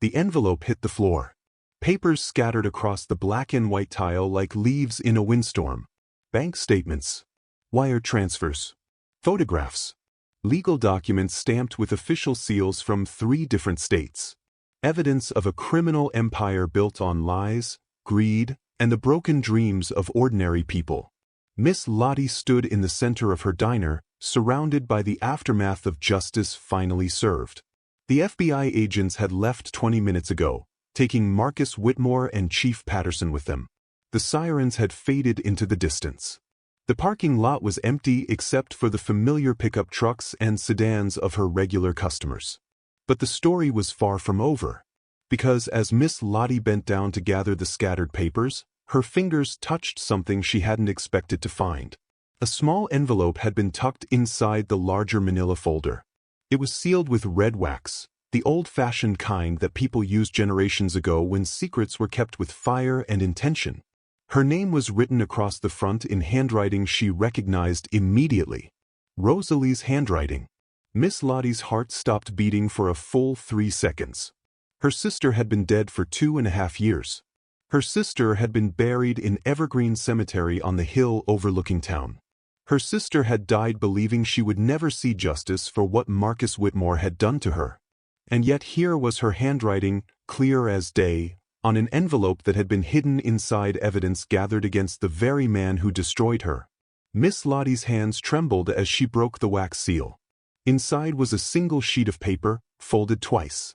The envelope hit the floor. Papers scattered across the black and white tile like leaves in a windstorm. Bank statements. Wire transfers. Photographs. Legal documents stamped with official seals from 3 different states. Evidence of a criminal empire built on lies, greed, and the broken dreams of ordinary people. Miss Lottie stood in the center of her diner, surrounded by the aftermath of justice finally served. The FBI agents had left 20 minutes ago, taking Marcus Whitmore and Chief Patterson with them. The sirens had faded into the distance. The parking lot was empty except for the familiar pickup trucks and sedans of her regular customers. But the story was far from over. Because as Miss Lottie bent down to gather the scattered papers, her fingers touched something she hadn't expected to find. A small envelope had been tucked inside the larger manila folder. It was sealed with red wax, the old-fashioned kind that people used generations ago when secrets were kept with fire and intention. Her name was written across the front in handwriting she recognized immediately. Rosalie's handwriting. Miss Lottie's heart stopped beating for a full 3 seconds. Her sister had been dead for 2.5 years. Her sister had been buried in Evergreen Cemetery on the hill overlooking town. Her sister had died believing she would never see justice for what Marcus Whitmore had done to her. And yet here was her handwriting, clear as day, on an envelope that had been hidden inside evidence gathered against the very man who destroyed her. Miss Lottie's hands trembled as she broke the wax seal. Inside was a single sheet of paper, folded twice.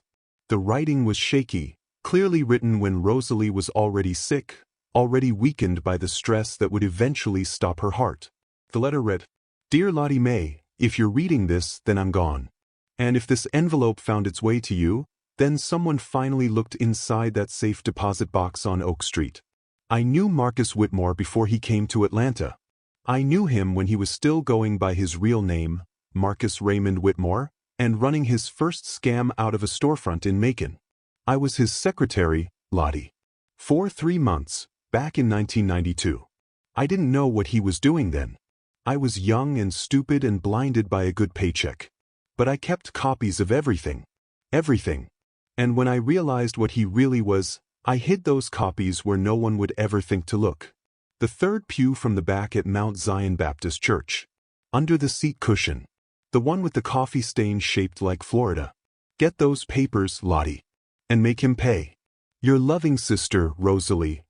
The writing was shaky, clearly written when Rosalie was already sick, already weakened by the stress that would eventually stop her heart. The letter read, "Dear Lottie Mae, if you're reading this, then I'm gone. And if this envelope found its way to you, then someone finally looked inside that safe deposit box on Oak Street. I knew Marcus Whitmore before he came to Atlanta. I knew him when he was still going by his real name, Marcus Raymond Whitmore, and running his first scam out of a storefront in Macon. I was his secretary, Lottie. For 3 months, back in 1992. I didn't know what he was doing then. I was young and stupid and blinded by a good paycheck. But I kept copies of everything. Everything. And when I realized what he really was, I hid those copies where no one would ever think to look. The 3rd pew from the back at Mount Zion Baptist Church. Under the seat cushion. The one with the coffee stain shaped like Florida. Get those papers, Lottie. And make him pay. Your loving sister, Rosalie."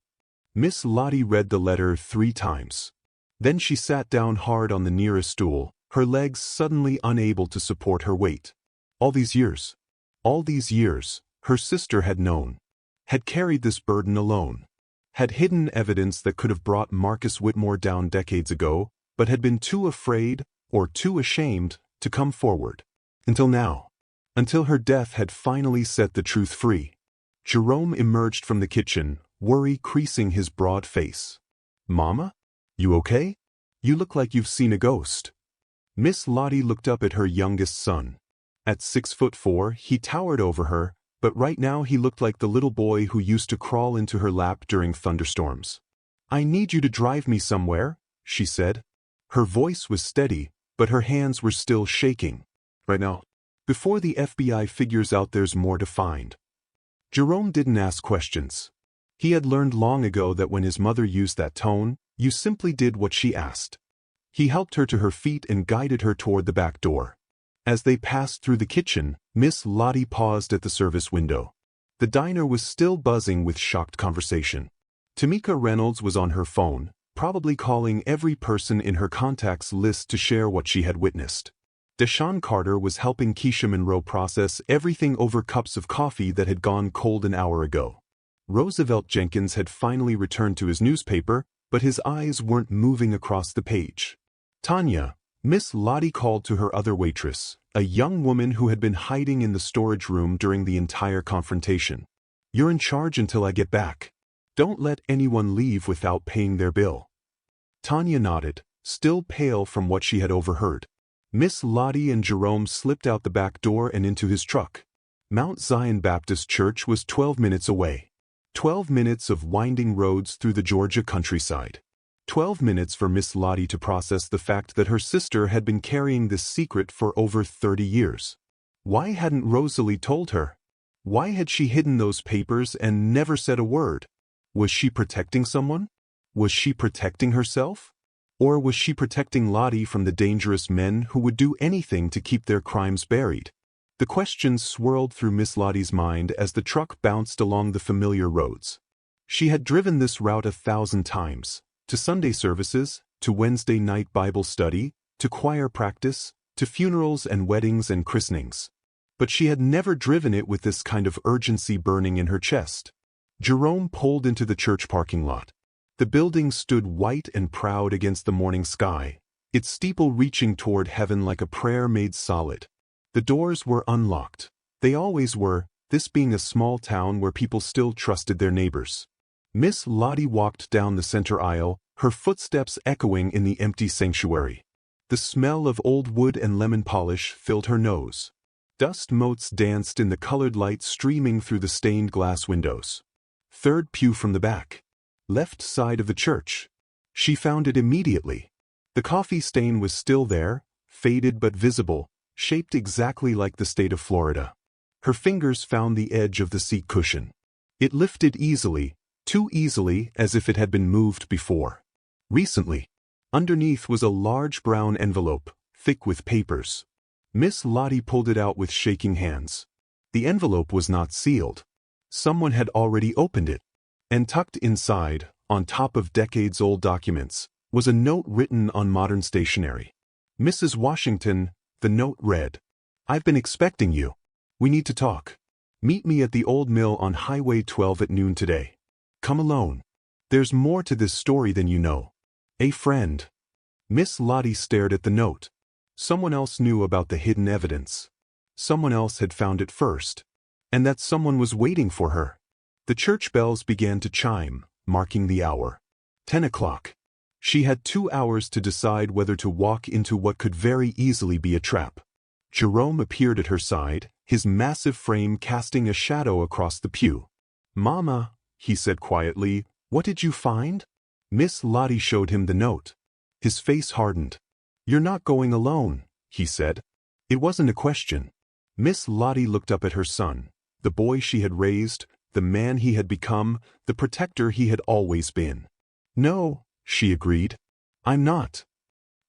Miss Lottie read the letter 3 times. Then she sat down hard on the nearest stool, her legs suddenly unable to support her weight. All these years, her sister had known. Had carried this burden alone. Had hidden evidence that could have brought Marcus Whitmore down decades ago, but had been too afraid, or too ashamed, to come forward. Until now. Until her death had finally set the truth free. Jerome emerged from the kitchen, worry creasing his broad face. "Mama? You okay? You look like you've seen a ghost." Miss Lottie looked up at her youngest son. At 6'4", he towered over her, but right now he looked like the little boy who used to crawl into her lap during thunderstorms. "I need you to drive me somewhere," she said. Her voice was steady, but her hands were still shaking. "Right now. Before the FBI figures out there's more to find." Jerome didn't ask questions. He had learned long ago that when his mother used that tone, you simply did what she asked. He helped her to her feet and guided her toward the back door. As they passed through the kitchen, Miss Lottie paused at the service window. The diner was still buzzing with shocked conversation. Tamika Reynolds was on her phone, probably calling every person in her contacts list to share what she had witnessed. Deshaun Carter was helping Keisha Monroe process everything over cups of coffee that had gone cold an hour ago. Roosevelt Jenkins had finally returned to his newspaper, but his eyes weren't moving across the page. "Tanya," Miss Lottie called to her other waitress, a young woman who had been hiding in the storage room during the entire confrontation. "You're in charge until I get back. Don't let anyone leave without paying their bill." Tanya nodded, still pale from what she had overheard. Miss Lottie and Jerome slipped out the back door and into his truck. Mount Zion Baptist Church was 12 minutes away. 12 minutes of winding roads through the Georgia countryside. 12 minutes for Miss Lottie to process the fact that her sister had been carrying this secret for over 30 years. Why hadn't Rosalie told her? Why had she hidden those papers and never said a word? Was she protecting someone? Was she protecting herself? Or was she protecting Lottie from the dangerous men who would do anything to keep their crimes buried? The questions swirled through Miss Lottie's mind as the truck bounced along the familiar roads. She had driven this route 1,000 times, to Sunday services, to Wednesday night Bible study, to choir practice, to funerals and weddings and christenings. But she had never driven it with this kind of urgency burning in her chest. Jerome pulled into the church parking lot. The building stood white and proud against the morning sky, its steeple reaching toward heaven like a prayer made solid. The doors were unlocked. They always were, this being a small town where people still trusted their neighbors. Miss Lottie walked down the center aisle, her footsteps echoing in the empty sanctuary. The smell of old wood and lemon polish filled her nose. Dust motes danced in the colored light streaming through the stained glass windows. Third pew from the back. Left side of the church. She found it immediately. The coffee stain was still there, faded but visible, shaped exactly like the state of Florida. Her fingers found the edge of the seat cushion. It lifted easily, too easily as if it had been moved before. Recently. Underneath was a large brown envelope, thick with papers. Miss Lottie pulled it out with shaking hands. The envelope was not sealed. Someone had already opened it. And tucked inside, on top of decades-old documents, was a note written on modern stationery. "Mrs. Washington," the note read, "I've been expecting you. We need to talk. Meet me at the old mill on Highway 12 at noon today. Come alone. There's more to this story than you know. A friend." Miss Lottie stared at the note. Someone else knew about the hidden evidence. Someone else had found it first. And that someone was waiting for her. The church bells began to chime, marking the hour. 10 o'clock. She had 2 hours to decide whether to walk into what could very easily be a trap. Jerome appeared at her side, his massive frame casting a shadow across the pew. "Mama," he said quietly, "what did you find?" Miss Lottie showed him the note. His face hardened. "You're not going alone," he said. It wasn't a question. Miss Lottie looked up at her son, the boy she had raised, the man he had become, the protector he had always been. "No," she agreed. "I'm not."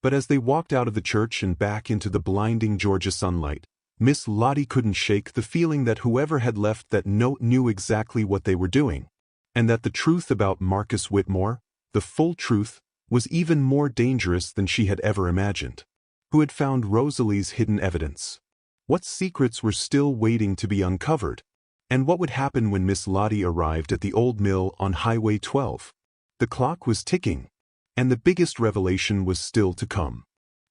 But as they walked out of the church and back into the blinding Georgia sunlight, Miss Lottie couldn't shake the feeling that whoever had left that note knew exactly what they were doing, and that the truth about Marcus Whitmore, the full truth, was even more dangerous than she had ever imagined. Who had found Rosalie's hidden evidence? What secrets were still waiting to be uncovered? And what would happen when Miss Lottie arrived at the old mill on Highway 12? The clock was ticking, and the biggest revelation was still to come.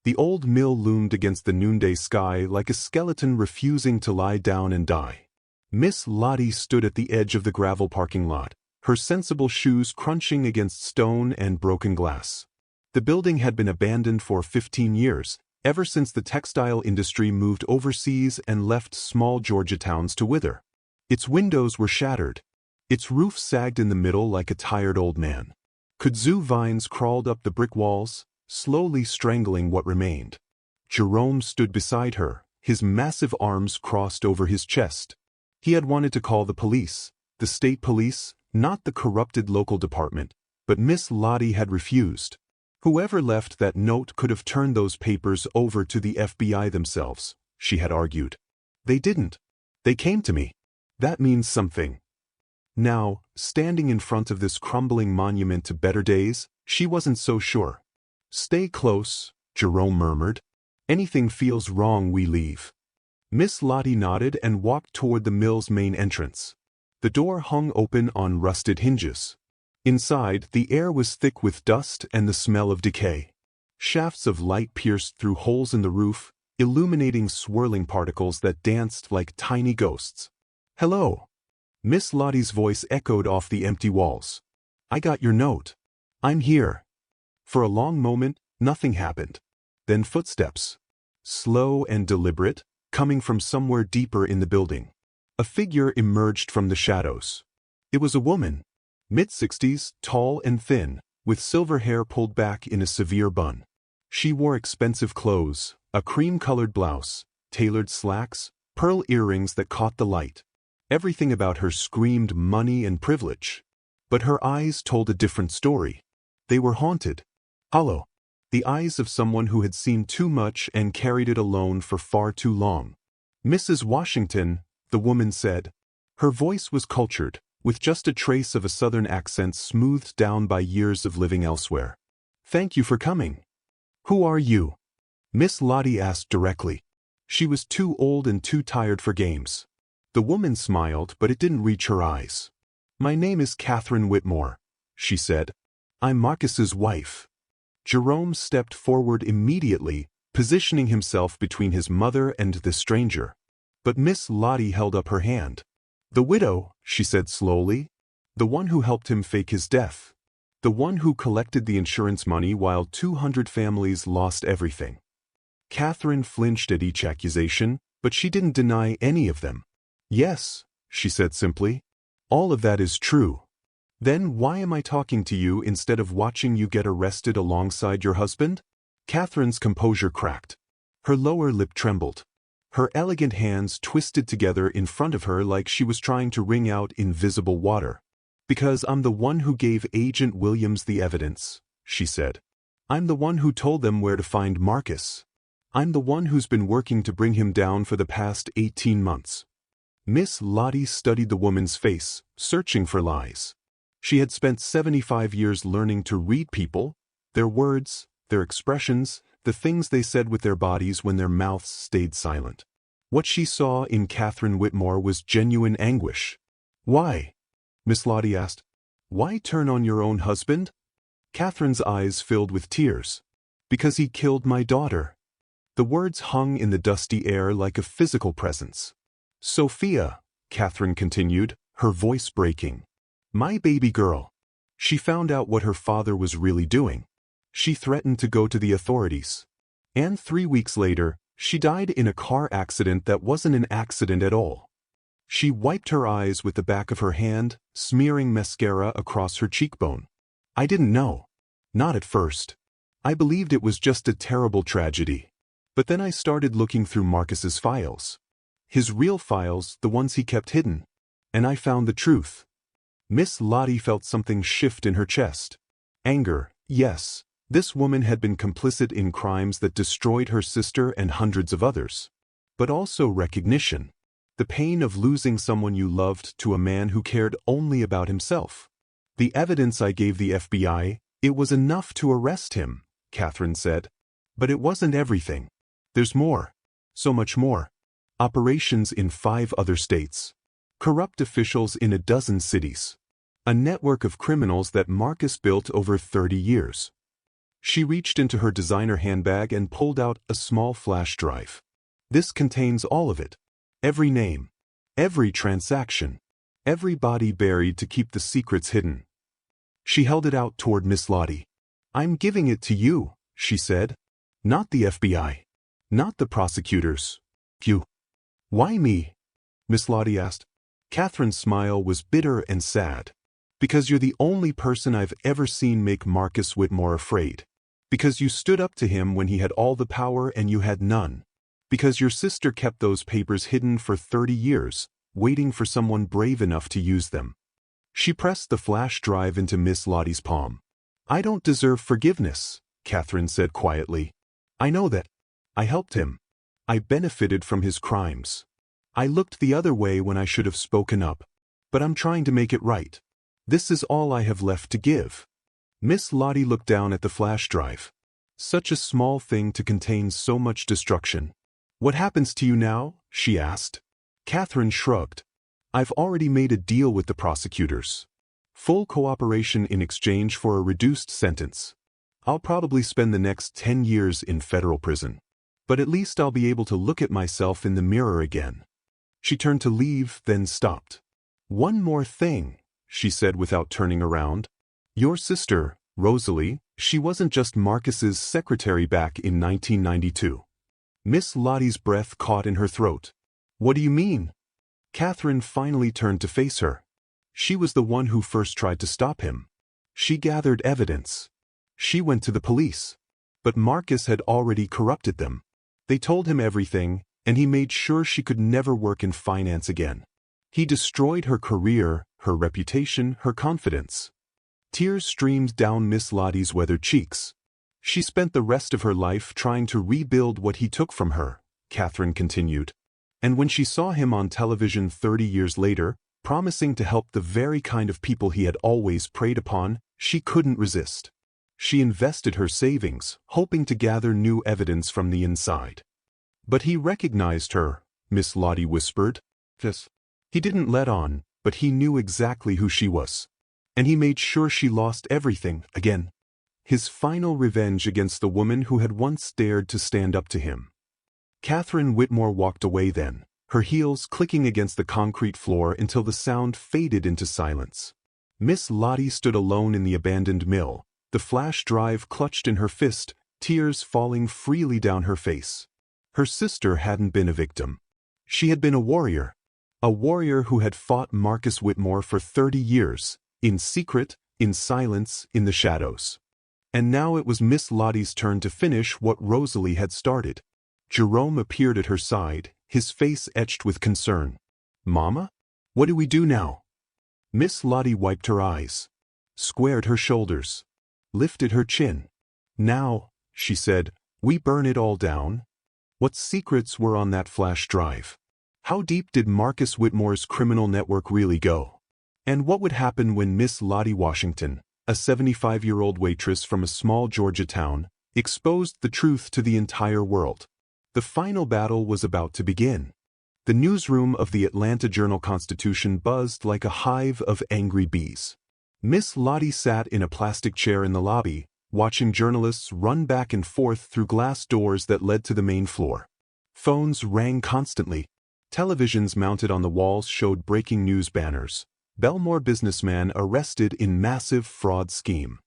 The old mill loomed against the noonday sky like a skeleton refusing to lie down and die. Miss Lottie stood at the edge of the gravel parking lot, her sensible shoes crunching against stone and broken glass. The building had been abandoned for 15 years, ever since the textile industry moved overseas and left small Georgia towns to wither. Its windows were shattered. Its roof sagged in the middle like a tired old man. Kudzu vines crawled up the brick walls, slowly strangling what remained. Jerome stood beside her, his massive arms crossed over his chest. He had wanted to call the police, the state police, not the corrupted local department, but Miss Lottie had refused. Whoever left that note could have turned those papers over to the FBI themselves, she had argued. They didn't. They came to me. That means something. Now, standing in front of this crumbling monument to better days, she wasn't so sure. Stay close, Jerome murmured. Anything feels wrong, we leave. Miss Lottie nodded and walked toward the mill's main entrance. The door hung open on rusted hinges. Inside, the air was thick with dust and the smell of decay. Shafts of light pierced through holes in the roof, illuminating swirling particles that danced like tiny ghosts. Hello. Miss Lottie's voice echoed off the empty walls. I got your note. I'm here. For a long moment, nothing happened. Then footsteps. Slow and deliberate, coming from somewhere deeper in the building. A figure emerged from the shadows. It was a woman. Mid-60s, tall and thin, with silver hair pulled back in a severe bun. She wore expensive clothes, a cream-colored blouse, tailored slacks, pearl earrings that caught the light. Everything about her screamed money and privilege. But her eyes told a different story. They were haunted. Hollow. The eyes of someone who had seen too much and carried it alone for far too long. Mrs. Washington, the woman said. Her voice was cultured, with just a trace of a southern accent smoothed down by years of living elsewhere. Thank you for coming. Who are you? Miss Lottie asked directly. She was too old and too tired for games. The woman smiled, but it didn't reach her eyes. My name is Catherine Whitmore, she said. I'm Marcus's wife. Jerome stepped forward immediately, positioning himself between his mother and the stranger. But Miss Lottie held up her hand. The widow, she said slowly. The one who helped him fake his death. The one who collected the insurance money while 200 families lost everything. Catherine flinched at each accusation, but she didn't deny any of them. Yes, she said simply. All of that is true. Then why am I talking to you instead of watching you get arrested alongside your husband? Catherine's composure cracked. Her lower lip trembled. Her elegant hands twisted together in front of her like she was trying to wring out invisible water. Because I'm the one who gave Agent Williams the evidence, she said. I'm the one who told them where to find Marcus. I'm the one who's been working to bring him down for the past 18 months. Miss Lottie studied the woman's face, searching for lies. She had spent 75 years learning to read people, their words, their expressions, the things they said with their bodies when their mouths stayed silent. What she saw in Catherine Whitmore was genuine anguish. Why? Miss Lottie asked. Why turn on your own husband? Catherine's eyes filled with tears. Because he killed my daughter. The words hung in the dusty air like a physical presence. Sophia, Catherine continued, her voice breaking. My baby girl. She found out what her father was really doing. She threatened to go to the authorities. And 3 weeks later, she died in a car accident that wasn't an accident at all. She wiped her eyes with the back of her hand, smearing mascara across her cheekbone. I didn't know. Not at first. I believed it was just a terrible tragedy. But then I started looking through Marcus's files. His real files, the ones he kept hidden. And I found the truth. Miss Lottie felt something shift in her chest. Anger, yes. This woman had been complicit in crimes that destroyed her sister and hundreds of others. But also recognition. The pain of losing someone you loved to a man who cared only about himself. The evidence I gave the FBI, it was enough to arrest him, Catherine said. But it wasn't everything. There's more. So much more. Operations in 5 other states. Corrupt officials in a dozen cities. A network of criminals that Marcus built over 30 years. She reached into her designer handbag and pulled out a small flash drive. This contains all of it. Every name. Every transaction. Every body buried to keep the secrets hidden. She held it out toward Miss Lottie. "I'm giving it to you," she said. "Not the FBI. Not the prosecutors. You." "Why me?" Miss Lottie asked. Catherine's smile was bitter and sad. "Because you're the only person I've ever seen make Marcus Whitmore afraid. Because you stood up to him when he had all the power and you had none. Because your sister kept those papers hidden for 30 years, waiting for someone brave enough to use them." She pressed the flash drive into Miss Lottie's palm. "I don't deserve forgiveness," Catherine said quietly. "I know that. I helped him. I benefited from his crimes. I looked the other way when I should have spoken up. But I'm trying to make it right. This is all I have left to give." Miss Lottie looked down at the flash drive. Such a small thing to contain so much destruction. "What happens to you now?" she asked. Catherine shrugged. "I've already made a deal with the prosecutors. Full cooperation in exchange for a reduced sentence. I'll probably spend the next 10 years in federal prison. But at least I'll be able to look at myself in the mirror again." She turned to leave, then stopped. "One more thing," she said without turning around. "Your sister, Rosalie, she wasn't just Marcus's secretary back in 1992. Miss Lottie's breath caught in her throat. "What do you mean?" Catherine finally turned to face her. She was the one who first tried to stop him. She gathered evidence. She went to the police. But Marcus had already corrupted them. They told him everything, and he made sure she could never work in finance again. He destroyed her career, her reputation, her confidence. Tears streamed down Miss Lottie's weathered cheeks. "She spent the rest of her life trying to rebuild what he took from her," Catherine continued. "And when she saw him on television 30 years later, promising to help the very kind of people he had always preyed upon, she couldn't resist. She invested her savings, hoping to gather new evidence from the inside." "But he recognized her," Miss Lottie whispered. "Yes. He didn't let on, but he knew exactly who she was. And he made sure she lost everything, again. His final revenge against the woman who had once dared to stand up to him." Catherine Whitmore walked away then, her heels clicking against the concrete floor until the sound faded into silence. Miss Lottie stood alone in the abandoned mill, the flash drive clutched in her fist, tears falling freely down her face. Her sister hadn't been a victim. She had been a warrior who had fought Marcus Whitmore for 30 years, in secret, in silence, in the shadows. And now it was Miss Lottie's turn to finish what Rosalie had started. Jerome appeared at her side, his face etched with concern. "Mama? What do we do now?" Miss Lottie wiped her eyes, squared her shoulders, lifted her chin. "Now," she said, "we burn it all down." What secrets were on that flash drive? How deep did Marcus Whitmore's criminal network really go? And what would happen when Miss Lottie Washington, a 75-year-old waitress from a small Georgia town, exposed the truth to the entire world? The final battle was about to begin. The newsroom of the Atlanta Journal-Constitution buzzed like a hive of angry bees. Miss Lottie sat in a plastic chair in the lobby, watching journalists run back and forth through glass doors that led to the main floor. Phones rang constantly. Televisions mounted on the walls showed breaking news banners. Belmore businessman arrested in massive fraud scheme.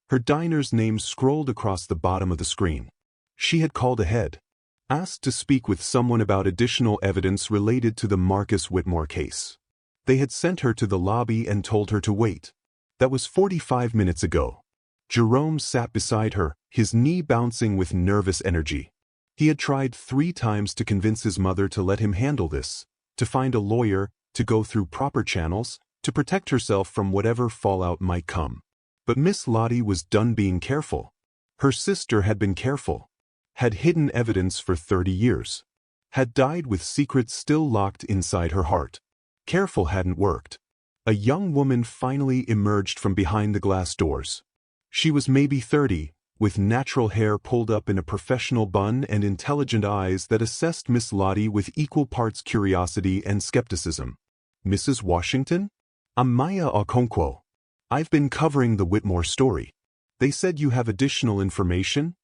Her diner's name scrolled across the bottom of the screen. She had called ahead, asked to speak with someone about additional evidence related to the Marcus Whitmore case. They had sent her to the lobby and told her to wait. That was 45 minutes ago. Jerome sat beside her, his knee bouncing with nervous energy. He had tried 3 times to convince his mother to let him handle this, to find a lawyer, to go through proper channels, to protect herself from whatever fallout might come. But Miss Lottie was done being careful. Her sister had been careful, had hidden evidence for 30 years, had died with secrets still locked inside her heart. Careful hadn't worked. A young woman finally emerged from behind the glass doors. She was maybe 30, with natural hair pulled up in a professional bun and intelligent eyes that assessed Miss Lottie with equal parts curiosity and skepticism. "Mrs. Washington? I'm Maya Okonkwo. I've been covering the Whitmore story." They said you have additional information?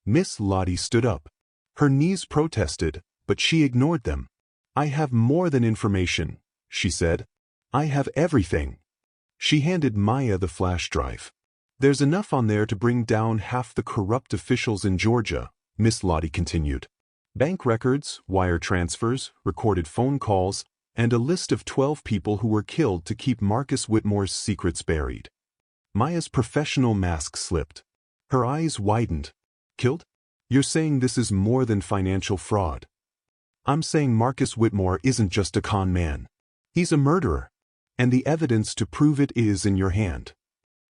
Miss Lottie stood up. Her knees protested, but she ignored them. I have more than information, she said. I have everything. She handed Maya the flash drive. There's enough on there to bring down half the corrupt officials in Georgia, Miss Lottie continued. Bank records, wire transfers, recorded phone calls, and a list of 12 people who were killed to keep Marcus Whitmore's secrets buried. Maya's professional mask slipped. Her eyes widened. Killed? You're saying this is more than financial fraud. I'm saying Marcus Whitmore isn't just a con man. He's a murderer. And the evidence to prove it is in your hand.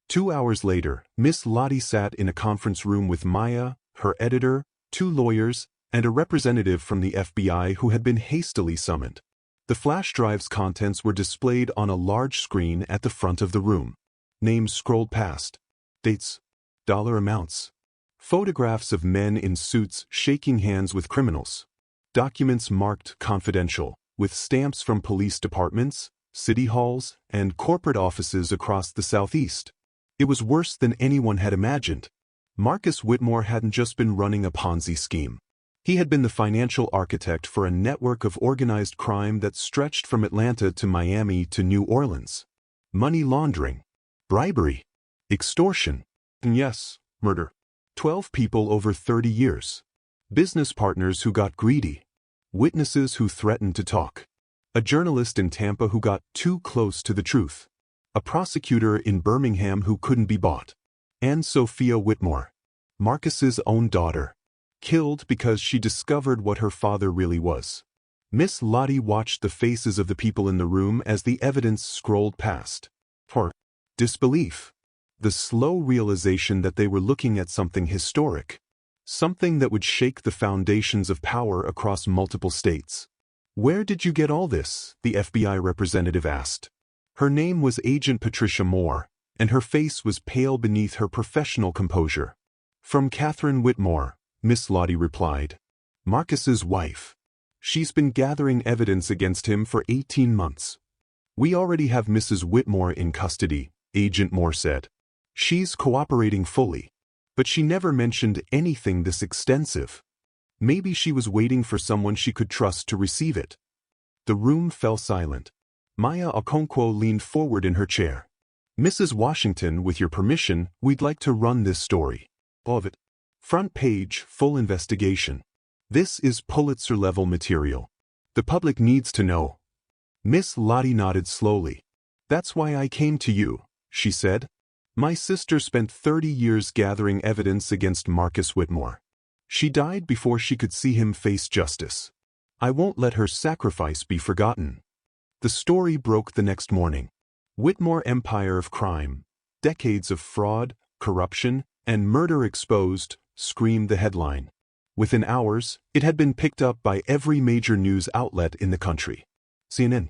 2 hours later, Miss Lottie sat in a conference room with Maya, her editor, 2 lawyers, and a representative from the FBI who had been hastily summoned. The flash drive's contents were displayed on a large screen at the front of the room. Names scrolled past. Dates. Dollar amounts. Photographs of men in suits shaking hands with criminals. Documents marked confidential, with stamps from police departments, city halls, and corporate offices across the Southeast. It was worse than anyone had imagined. Marcus Whitmore hadn't just been running a Ponzi scheme. He had been the financial architect for a network of organized crime that stretched from Atlanta to Miami to New Orleans. Money laundering, bribery, extortion, and yes, murder. 12 people over 30 years. Business partners who got greedy. Witnesses who threatened to talk. A journalist in Tampa who got too close to the truth. A prosecutor in Birmingham who couldn't be bought. And Sophia Whitmore, Marcus's own daughter, killed because she discovered what her father really was. Miss Lottie watched the faces of the people in the room as the evidence scrolled past. Horror, disbelief, the slow realization that they were looking at something historic, something that would shake the foundations of power across multiple states. Where did you get all this? The FBI representative asked. Her name was Agent Patricia Moore, and her face was pale beneath her professional composure. From Catherine Whitmore, Miss Lottie replied. Marcus's wife. She's been gathering evidence against him for 18 months. We already have Mrs. Whitmore in custody, Agent Moore said. She's cooperating fully. But she never mentioned anything this extensive. Maybe she was waiting for someone she could trust to receive it. The room fell silent. Maya Okonkwo leaned forward in her chair. Mrs. Washington, with your permission, we'd like to run this story. All of it. Front page, full investigation. This is Pulitzer-level material. The public needs to know. Miss Lottie nodded slowly. That's why I came to you, she said. My sister spent 30 years gathering evidence against Marcus Whitmore. She died before she could see him face justice. I won't let her sacrifice be forgotten. The story broke the next morning. Whitmore Empire of Crime, Decades of Fraud, Corruption, and Murder Exposed, screamed the headline. Within hours, it had been picked up by every major news outlet in the country. CNN,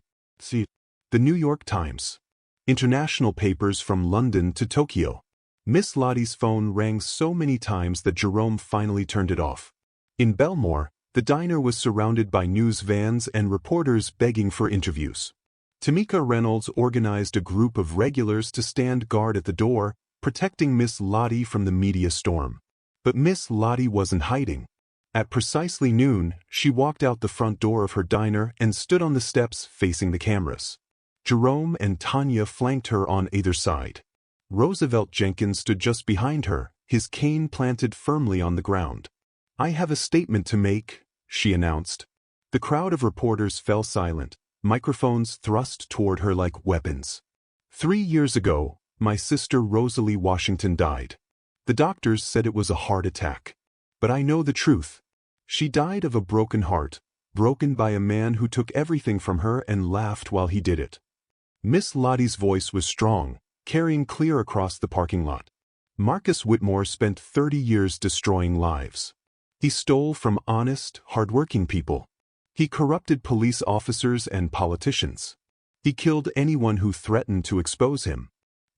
The New York Times, international papers from London to Tokyo. Miss Lottie's phone rang so many times that Jerome finally turned it off. In Belmore, the diner was surrounded by news vans and reporters begging for interviews. Tamika Reynolds organized a group of regulars to stand guard at the door, protecting Miss Lottie from the media storm. But Miss Lottie wasn't hiding. At precisely noon, she walked out the front door of her diner and stood on the steps facing the cameras. Jerome and Tanya flanked her on either side. Roosevelt Jenkins stood just behind her, his cane planted firmly on the ground. I have a statement to make, she announced. The crowd of reporters fell silent, microphones thrust toward her like weapons. 3 years ago, my sister Rosalie Washington died. The doctors said it was a heart attack. But I know the truth. She died of a broken heart, broken by a man who took everything from her and laughed while he did it. Miss Lottie's voice was strong, carrying clear across the parking lot. Marcus Whitmore spent 30 years destroying lives. He stole from honest, hardworking people. He corrupted police officers and politicians. He killed anyone who threatened to expose him.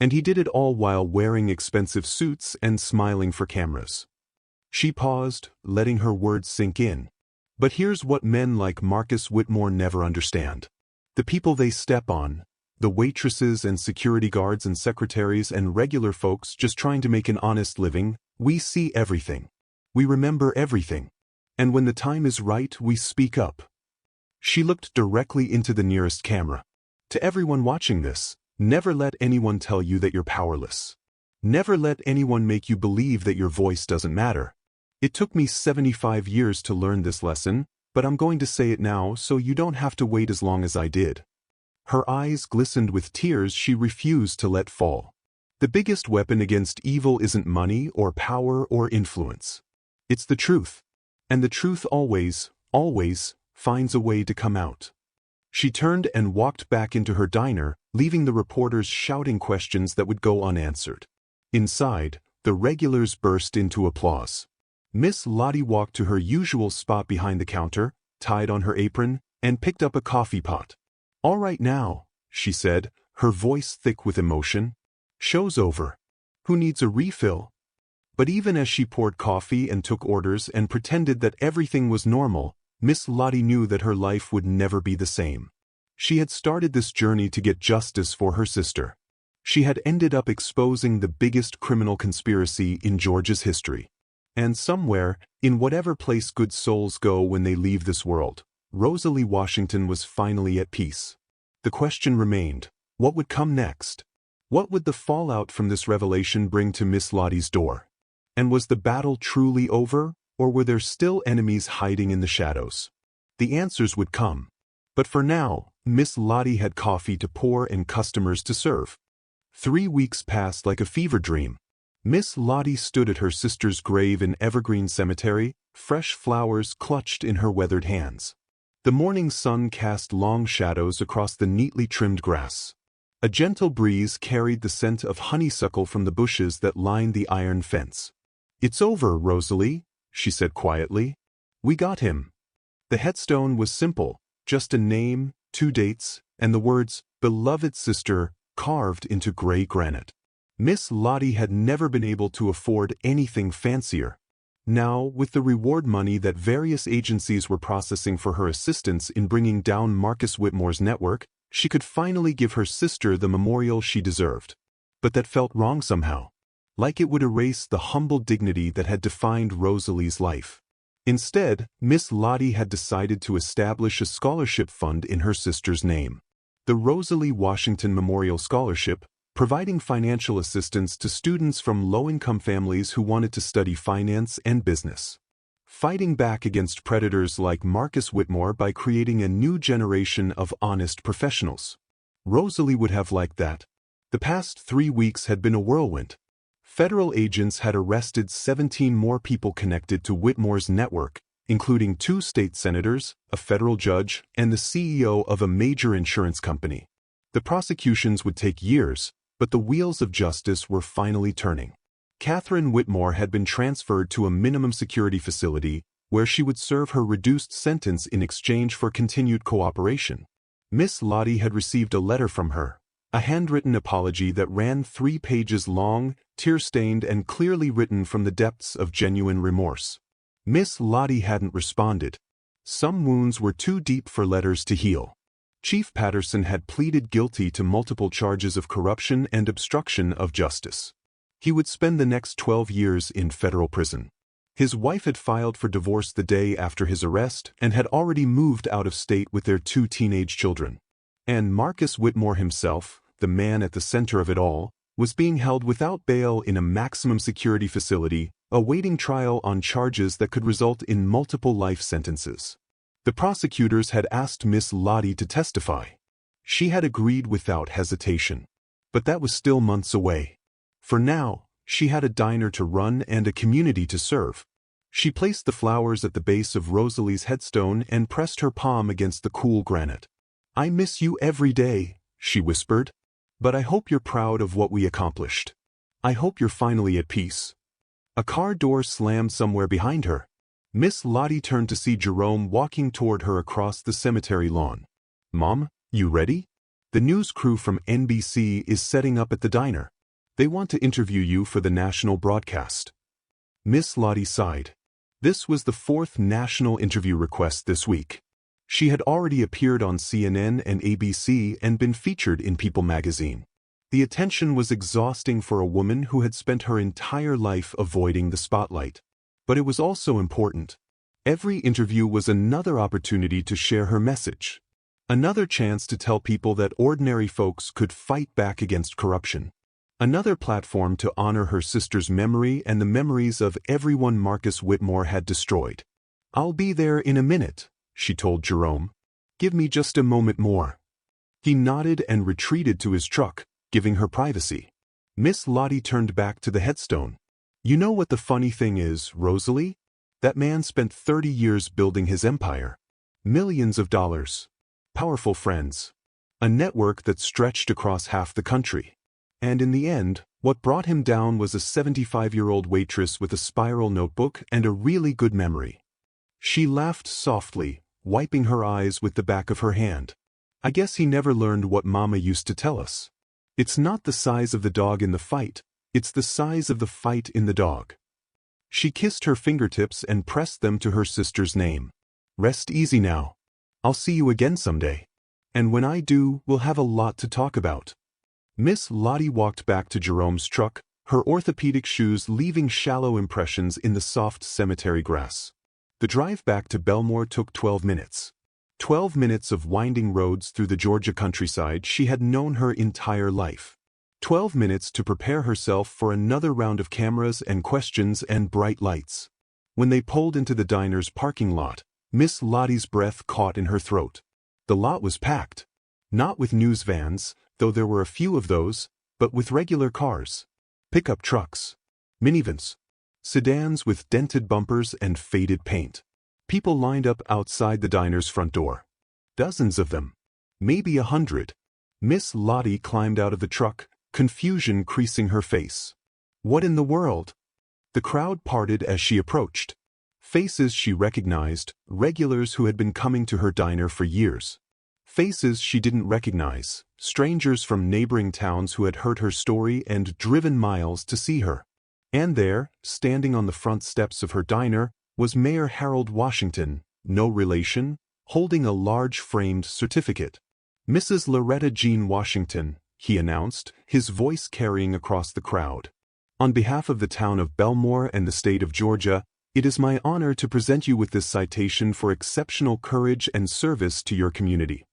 And he did it all while wearing expensive suits and smiling for cameras. She paused, letting her words sink in. But here's what men like Marcus Whitmore never understand. The people they step on, The waitresses and security guards and secretaries and regular folks just trying to make an honest living, we see everything. We remember everything. And when the time is right, we speak up. She looked directly into the nearest camera. To everyone watching this, never let anyone tell you that you're powerless. Never let anyone make you believe that your voice doesn't matter. It took me 75 years to learn this lesson, but I'm going to say it now so you don't have to wait as long as I did. Her eyes glistened with tears she refused to let fall. The biggest weapon against evil isn't money or power or influence. It's the truth. And the truth always, always, finds a way to come out. She turned and walked back into her diner, leaving the reporters shouting questions that would go unanswered. Inside, the regulars burst into applause. Miss Lottie walked to her usual spot behind the counter, tied on her apron, and picked up a coffee pot. "All right now," she said, her voice thick with emotion. "Show's over. Who needs a refill?" But even as she poured coffee and took orders and pretended that everything was normal, Miss Lottie knew that her life would never be the same. She had started this journey to get justice for her sister. She had ended up exposing the biggest criminal conspiracy in Georgia's history. And somewhere, in whatever place good souls go when they leave this world, Rosalie Washington was finally at peace. The question remained, what would come next? What would the fallout from this revelation bring to Miss Lottie's door? And was the battle truly over, or were there still enemies hiding in the shadows? The answers would come. But for now, Miss Lottie had coffee to pour and customers to serve. 3 weeks passed like a fever dream. Miss Lottie stood at her sister's grave in Evergreen Cemetery, fresh flowers clutched in her weathered hands. The morning sun cast long shadows across the neatly trimmed grass. A gentle breeze carried the scent of honeysuckle from the bushes that lined the iron fence. "It's over, Rosalie," she said quietly. "We got him." The headstone was simple, just a name, 2 dates, and the words, "Beloved Sister," carved into gray granite. Miss Lottie had never been able to afford anything fancier. Now, with the reward money that various agencies were processing for her assistance in bringing down Marcus Whitmore's network, she could finally give her sister the memorial she deserved. But that felt wrong somehow. Like it would erase the humble dignity that had defined Rosalie's life. Instead, Miss Lottie had decided to establish a scholarship fund in her sister's name. The Rosalie Washington Memorial Scholarship, providing financial assistance to students from low-income families who wanted to study finance and business. Fighting back against predators like Marcus Whitmore by creating a new generation of honest professionals. Rosalie would have liked that. The past 3 weeks had been a whirlwind. Federal agents had arrested 17 more people connected to Whitmore's network, including 2 state senators, a federal judge, and the CEO of a major insurance company. The prosecutions would take years, but the wheels of justice were finally turning. Catherine Whitmore had been transferred to a minimum security facility where she would serve her reduced sentence in exchange for continued cooperation. Miss Lottie had received a letter from her, a handwritten apology that ran 3 pages long, tear-stained and clearly written from the depths of genuine remorse. Miss Lottie hadn't responded. Some wounds were too deep for letters to heal. Chief Patterson had pleaded guilty to multiple charges of corruption and obstruction of justice. He would spend the next 12 years in federal prison. His wife had filed for divorce the day after his arrest and had already moved out of state with their 2 teenage children. And Marcus Whitmore himself, the man at the center of it all, was being held without bail in a maximum security facility, awaiting trial on charges that could result in multiple life sentences. The prosecutors had asked Miss Lottie to testify. She had agreed without hesitation. But that was still months away. For now, she had a diner to run and a community to serve. She placed the flowers at the base of Rosalie's headstone and pressed her palm against the cool granite. "I miss you every day," she whispered. "But I hope you're proud of what we accomplished. I hope you're finally at peace." A car door slammed somewhere behind her. Miss Lottie turned to see Jerome walking toward her across the cemetery lawn. "Mom, you ready? The news crew from NBC is setting up at the diner. They want to interview you for the national broadcast." Miss Lottie sighed. This was the 4th national interview request this week. She had already appeared on CNN and ABC and been featured in People magazine. The attention was exhausting for a woman who had spent her entire life avoiding the spotlight. But it was also important. Every interview was another opportunity to share her message. Another chance to tell people that ordinary folks could fight back against corruption. Another platform to honor her sister's memory and the memories of everyone Marcus Whitmore had destroyed. "I'll be there in a minute," she told Jerome. "Give me just a moment more." He nodded and retreated to his truck, giving her privacy. Miss Lottie turned back to the headstone. "You know what the funny thing is, Rosalie? That man spent 30 years building his empire. Millions of dollars. Powerful friends. A network that stretched across half the country. And in the end, what brought him down was a 75-year-old waitress with a spiral notebook and a really good memory." She laughed softly, wiping her eyes with the back of her hand. "I guess he never learned what Mama used to tell us. It's not the size of the dog in the fight, it's the size of the fight in the dog." She kissed her fingertips and pressed them to her sister's name. "Rest easy now. I'll see you again someday. And when I do, we'll have a lot to talk about." Miss Lottie walked back to Jerome's truck, her orthopedic shoes leaving shallow impressions in the soft cemetery grass. The drive back to Belmore took 12 minutes. 12 minutes of winding roads through the Georgia countryside she had known her entire life. 12 minutes to prepare herself for another round of cameras and questions and bright lights. When they pulled into the diner's parking lot, Miss Lottie's breath caught in her throat. The lot was packed. Not with news vans, though there were a few of those, but with regular cars. Pickup trucks. Minivans. Sedans with dented bumpers and faded paint. People lined up outside the diner's front door. Dozens of them. Maybe 100. Miss Lottie climbed out of the truck, confusion creasing her face. What in the world? The crowd parted as she approached. Faces she recognized, regulars who had been coming to her diner for years. Faces she didn't recognize, strangers from neighboring towns who had heard her story and driven miles to see her. And there, standing on the front steps of her diner, was Mayor Harold Washington, no relation, holding a large framed certificate. "Mrs. Loretta Jean Washington," he announced, his voice carrying across the crowd. "On behalf of the town of Belmore and the state of Georgia, it is my honor to present you with this citation for exceptional courage and service to your community."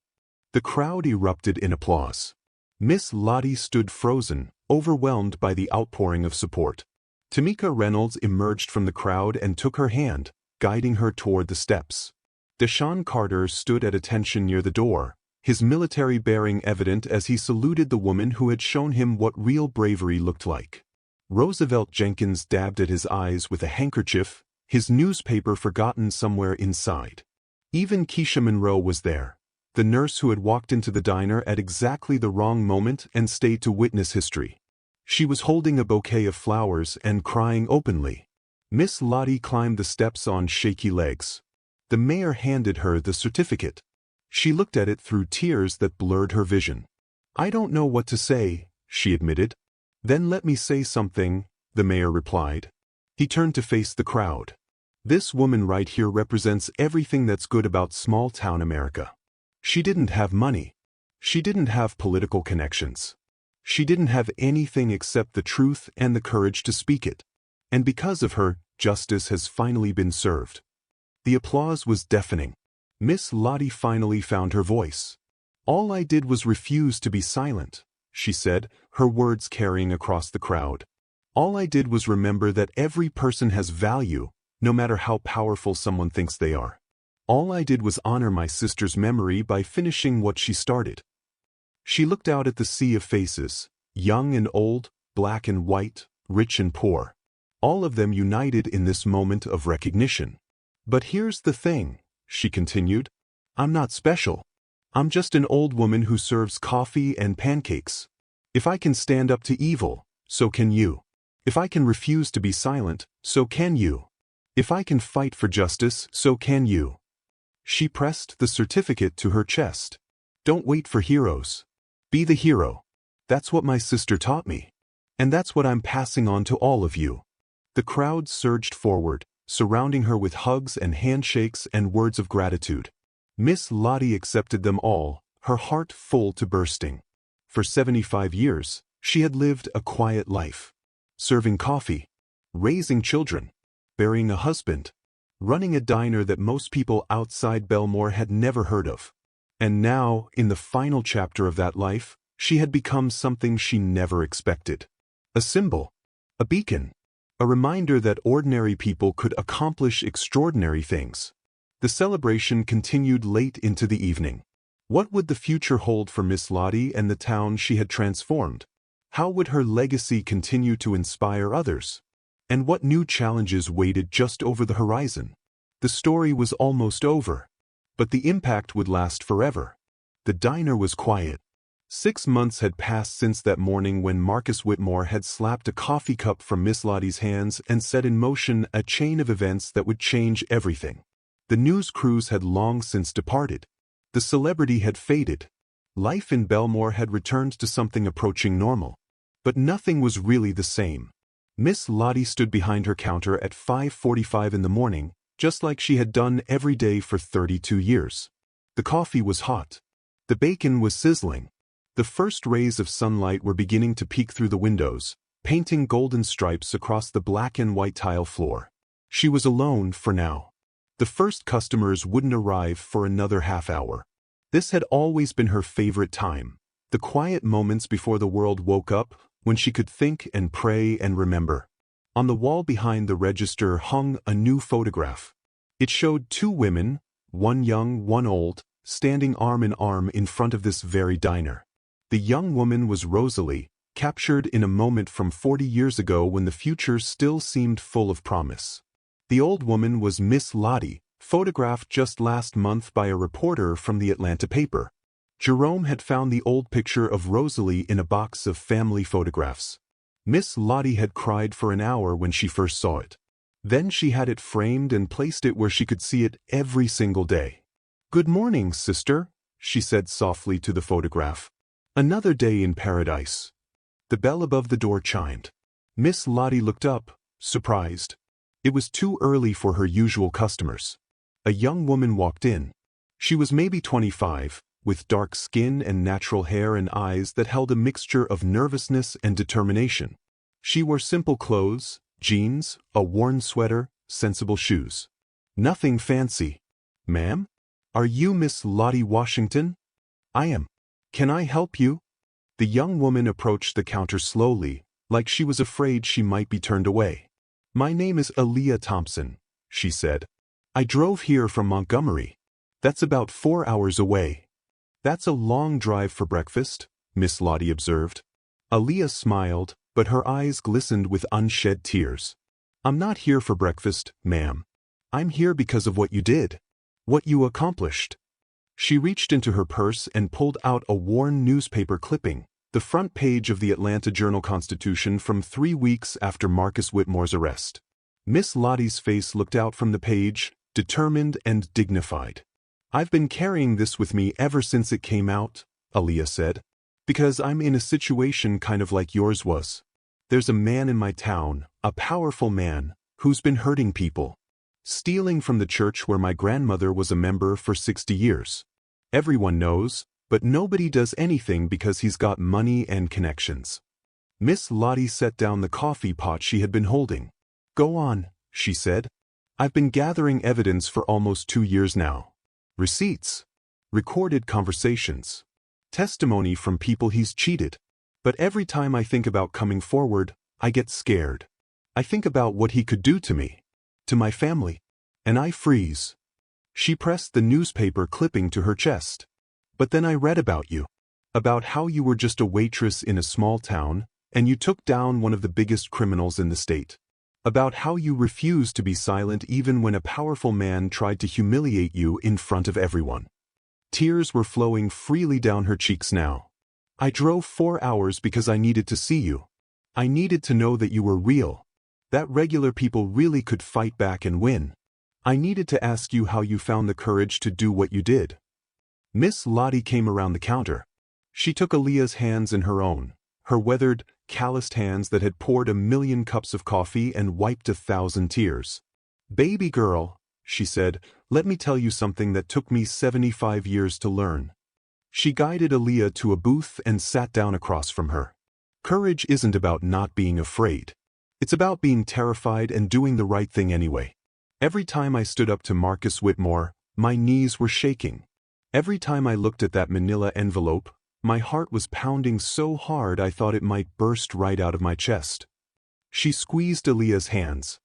The crowd erupted in applause. Miss Lottie stood frozen, overwhelmed by the outpouring of support. Tamika Reynolds emerged from the crowd and took her hand, guiding her toward the steps. Deshaun Carter stood at attention near the door, his military bearing evident as he saluted the woman who had shown him what real bravery looked like. Roosevelt Jenkins dabbed at his eyes with a handkerchief, his newspaper forgotten somewhere inside. Even Keisha Monroe was there, the nurse who had walked into the diner at exactly the wrong moment and stayed to witness history. She was holding a bouquet of flowers and crying openly. Miss Lottie climbed the steps on shaky legs. The mayor handed her the certificate. She looked at it through tears that blurred her vision. "I don't know what to say," she admitted. "Then let me say something," the mayor replied. He turned to face the crowd. "This woman right here represents everything that's good about small-town America. She didn't have money. She didn't have political connections. She didn't have anything except the truth and the courage to speak it. And because of her, justice has finally been served." The applause was deafening. Miss Lottie finally found her voice. "All I did was refuse to be silent," she said, her words carrying across the crowd. "All I did was remember that every person has value, no matter how powerful someone thinks they are. All I did was honor my sister's memory by finishing what she started." She looked out at the sea of faces, young and old, black and white, rich and poor. All of them united in this moment of recognition. "But here's the thing," she continued. "I'm not special. I'm just an old woman who serves coffee and pancakes. If I can stand up to evil, so can you. If I can refuse to be silent, so can you. If I can fight for justice, so can you." She pressed the certificate to her chest. "Don't wait for heroes. Be the hero. That's what my sister taught me. And that's what I'm passing on to all of you." The crowd surged forward, surrounding her with hugs and handshakes and words of gratitude. Miss Lottie accepted them all, her heart full to bursting. For 75 years, she had lived a quiet life. Serving coffee, raising children, burying a husband, running a diner that most people outside Belmore had never heard of. And now, in the final chapter of that life, she had become something she never expected. A symbol, a beacon, a reminder that ordinary people could accomplish extraordinary things. The celebration continued late into the evening. What would the future hold for Miss Lottie and the town she had transformed? How would her legacy continue to inspire others? And what new challenges waited just over the horizon? The story was almost over, but the impact would last forever. The diner was quiet. 6 months had passed since that morning when Marcus Whitmore had slapped a coffee cup from Miss Lottie's hands and set in motion a chain of events that would change everything. The news crews had long since departed. The celebrity had faded. Life in Belmore had returned to something approaching normal. But nothing was really the same. Miss Lottie stood behind her counter at 5:45 in the morning, just like she had done every day for 32 years. The coffee was hot. The bacon was sizzling. The first rays of sunlight were beginning to peek through the windows, painting golden stripes across the black and white tile floor. She was alone for now. The first customers wouldn't arrive for another half hour. This had always been her favorite time. The quiet moments before the world woke up, when she could think and pray and remember. On the wall behind the register hung a new photograph. It showed 2 women, one young, one old, standing arm in arm in front of this very diner. The young woman was Rosalie, captured in a moment from 40 years ago when the future still seemed full of promise. The old woman was Miss Lottie, photographed just last month by a reporter from the Atlanta paper. Jerome had found the old picture of Rosalie in a box of family photographs. Miss Lottie had cried for an hour when she first saw it. Then she had it framed and placed it where she could see it every single day. "Good morning, sister," she said softly to the photograph. "Another day in paradise." The bell above the door chimed. Miss Lottie looked up, surprised. It was too early for her usual customers. A young woman walked in. She was maybe 25, with dark skin and natural hair and eyes that held a mixture of nervousness and determination. She wore simple clothes, jeans, a worn sweater, sensible shoes. Nothing fancy. "Ma'am? Are you Miss Lottie Washington?" "I am. Can I help you?" The young woman approached the counter slowly, like she was afraid she might be turned away. "My name is Aaliyah Thompson," she said. "I drove here from Montgomery. That's about 4 hours away." "That's a long drive for breakfast," Miss Lottie observed. Aaliyah smiled, but her eyes glistened with unshed tears. "I'm not here for breakfast, ma'am. I'm here because of what you did. What you accomplished." She reached into her purse and pulled out a worn newspaper clipping, the front page of the Atlanta Journal-Constitution from 3 weeks after Marcus Whitmore's arrest. Miss Lottie's face looked out from the page, determined and dignified. "I've been carrying this with me ever since it came out," Aaliyah said, "because I'm in a situation kind of like yours was. There's a man in my town, a powerful man, who's been hurting people. Stealing from the church where my grandmother was a member for 60 years. Everyone knows, but nobody does anything because he's got money and connections." Miss Lottie set down the coffee pot she had been holding. "Go on," she said. "I've been gathering evidence for almost 2 years now. Receipts, recorded conversations, testimony from people he's cheated. But every time I think about coming forward, I get scared. I think about what he could do to me, to my family, and I freeze." She pressed the newspaper clipping to her chest. "But then I read about you. About how you were just a waitress in a small town, and you took down one of the biggest criminals in the state. About how you refused to be silent even when a powerful man tried to humiliate you in front of everyone." Tears were flowing freely down her cheeks now. "I drove 4 hours because I needed to see you. I needed to know that you were real, that regular people really could fight back and win. I needed to ask you how you found the courage to do what you did." Miss Lottie came around the counter. She took Aaliyah's hands in her own, her weathered, calloused hands that had poured 1,000,000 cups of coffee and wiped 1,000 tears. "Baby girl," she said, let me tell you something that took me 75 years to learn. She guided Aaliyah to a booth and sat down across from her. Courage isn't about not being afraid. It's about being terrified and doing the right thing anyway. Every time I stood up to Marcus Whitmore, my knees were shaking. Every time I looked at that manila envelope, my heart was pounding so hard I thought it might burst right out of my chest. She squeezed Aaliyah's hands.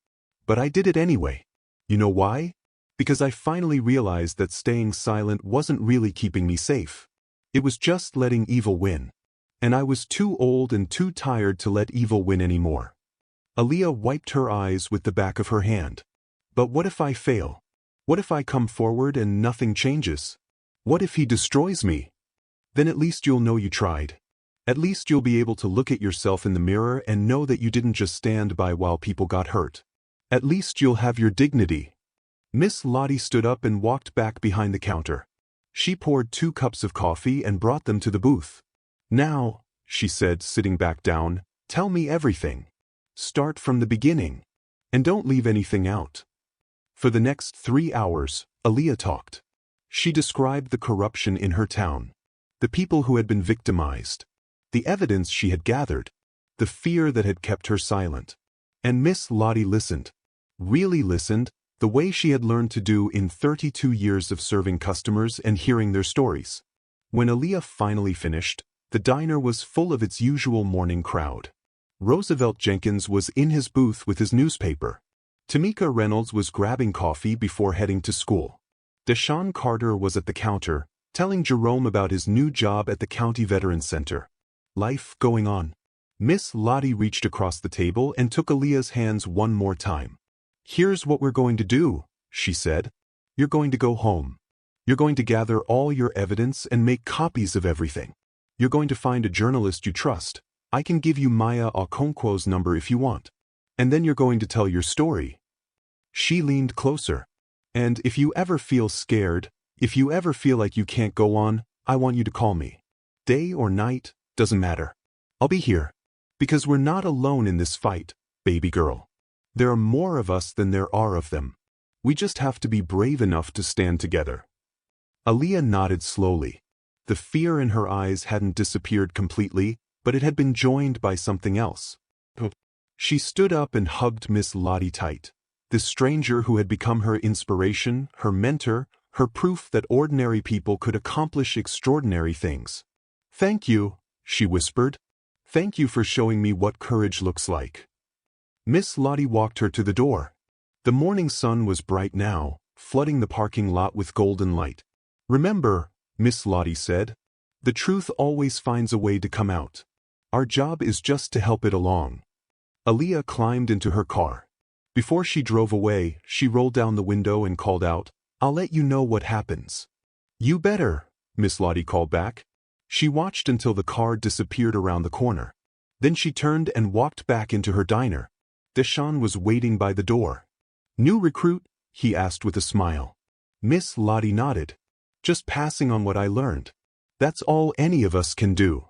But I did it anyway. You know why? Because I finally realized that staying silent wasn't really keeping me safe. It was just letting evil win. And I was too old and too tired to let evil win anymore. Aaliyah wiped her eyes with the back of her hand. But what if I fail? What if I come forward and nothing changes? What if he destroys me? Then at least you'll know you tried. At least you'll be able to look at yourself in the mirror and know that you didn't just stand by while people got hurt. At least you'll have your dignity. Miss Lottie stood up and walked back behind the counter. She poured 2 cups of coffee and brought them to the booth. Now, she said, sitting back down, tell me everything. Start from the beginning. And don't leave anything out. For the next 3 hours, Aaliyah talked. She described the corruption in her town, the people who had been victimized, the evidence she had gathered, the fear that had kept her silent. And Miss Lottie listened. Really listened, the way she had learned to do in 32 years of serving customers and hearing their stories. When Aaliyah finally finished, the diner was full of its usual morning crowd. Roosevelt Jenkins was in his booth with his newspaper. Tamika Reynolds was grabbing coffee before heading to school. Deshaun Carter was at the counter, telling Jerome about his new job at the County Veterans Center. Life going on. Miss Lottie reached across the table and took Aaliyah's hands one more time. Here's what we're going to do, she said. You're going to go home. You're going to gather all your evidence and make copies of everything. You're going to find a journalist you trust. I can give you Maya Okonkwo's number if you want. And then you're going to tell your story. She leaned closer. And if you ever feel scared, if you ever feel like you can't go on, I want you to call me. Day or night, doesn't matter. I'll be here. Because we're not alone in this fight, baby girl. There are more of us than there are of them. We just have to be brave enough to stand together. Aaliyah nodded slowly. The fear in her eyes hadn't disappeared completely, but it had been joined by something else. She stood up and hugged Miss Lottie tight. This stranger who had become her inspiration, her mentor, her proof that ordinary people could accomplish extraordinary things. Thank you, she whispered. Thank you for showing me what courage looks like. Miss Lottie walked her to the door. The morning sun was bright now, flooding the parking lot with golden light. Remember, Miss Lottie said, the truth always finds a way to come out. Our job is just to help it along. Aaliyah climbed into her car. Before she drove away, she rolled down the window and called out, I'll let you know what happens. You better, Miss Lottie called back. She watched until the car disappeared around the corner. Then she turned and walked back into her diner. Deshaun was waiting by the door. New recruit? He asked with a smile. Miss Lottie nodded. Just passing on what I learned. That's all any of us can do.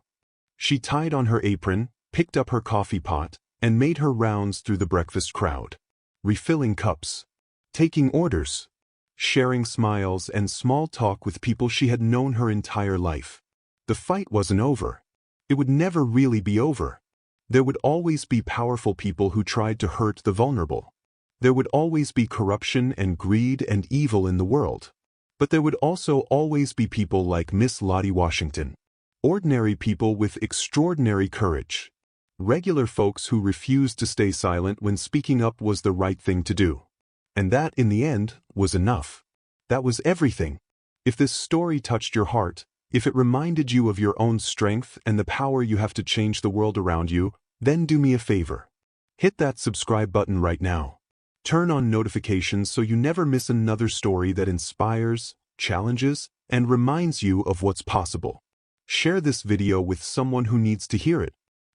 She tied on her apron, picked up her coffee pot, and made her rounds through the breakfast crowd. Refilling cups. Taking orders. Sharing smiles and small talk with people she had known her entire life. The fight wasn't over. It would never really be over. There would always be powerful people who tried to hurt the vulnerable. There would always be corruption and greed and evil in the world. But there would also always be people like Miss Lottie Washington. Ordinary people with extraordinary courage. Regular folks who refused to stay silent when speaking up was the right thing to do. And that, in the end, was enough. That was everything. If this story touched your heart, if it reminded you of your own strength and the power you have to change the world around you, then do me a favor. Hit that subscribe button right now. Turn on notifications so you never miss another story that inspires, challenges, and reminds you of what's possible. Share this video with someone who needs to hear it.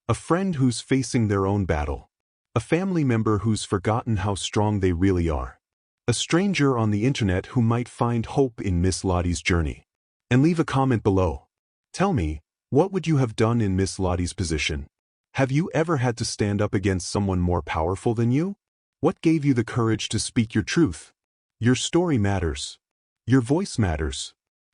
A friend who's facing their own battle. A family member who's forgotten how strong they really are. A stranger on the internet who might find hope in Miss Lottie's journey. And leave a comment below. Tell me, what would you have done in Miss Lottie's position? Have you ever had to stand up against someone more powerful than you? What gave you the courage to speak your truth? Your story matters. Your voice matters.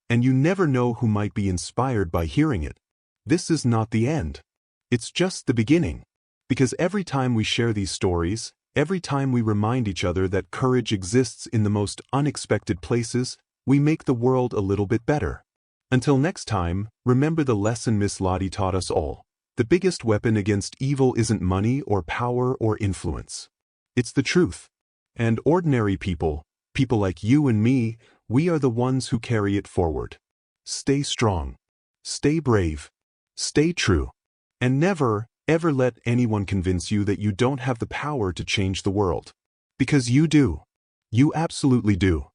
And you never know who might be inspired by hearing it. This is not the end. It's just the beginning. Because every time we share these stories, every time we remind each other that courage exists in the most unexpected places, we make the world a little bit better. Until next time, remember the lesson Miss Lottie taught us all. The biggest weapon against evil isn't money or power or influence. It's the truth. And ordinary people, people like you and me, we are the ones who carry it forward. Stay strong. Stay brave. Stay true. And never, ever let anyone convince you that you don't have the power to change the world. Because you do. You absolutely do.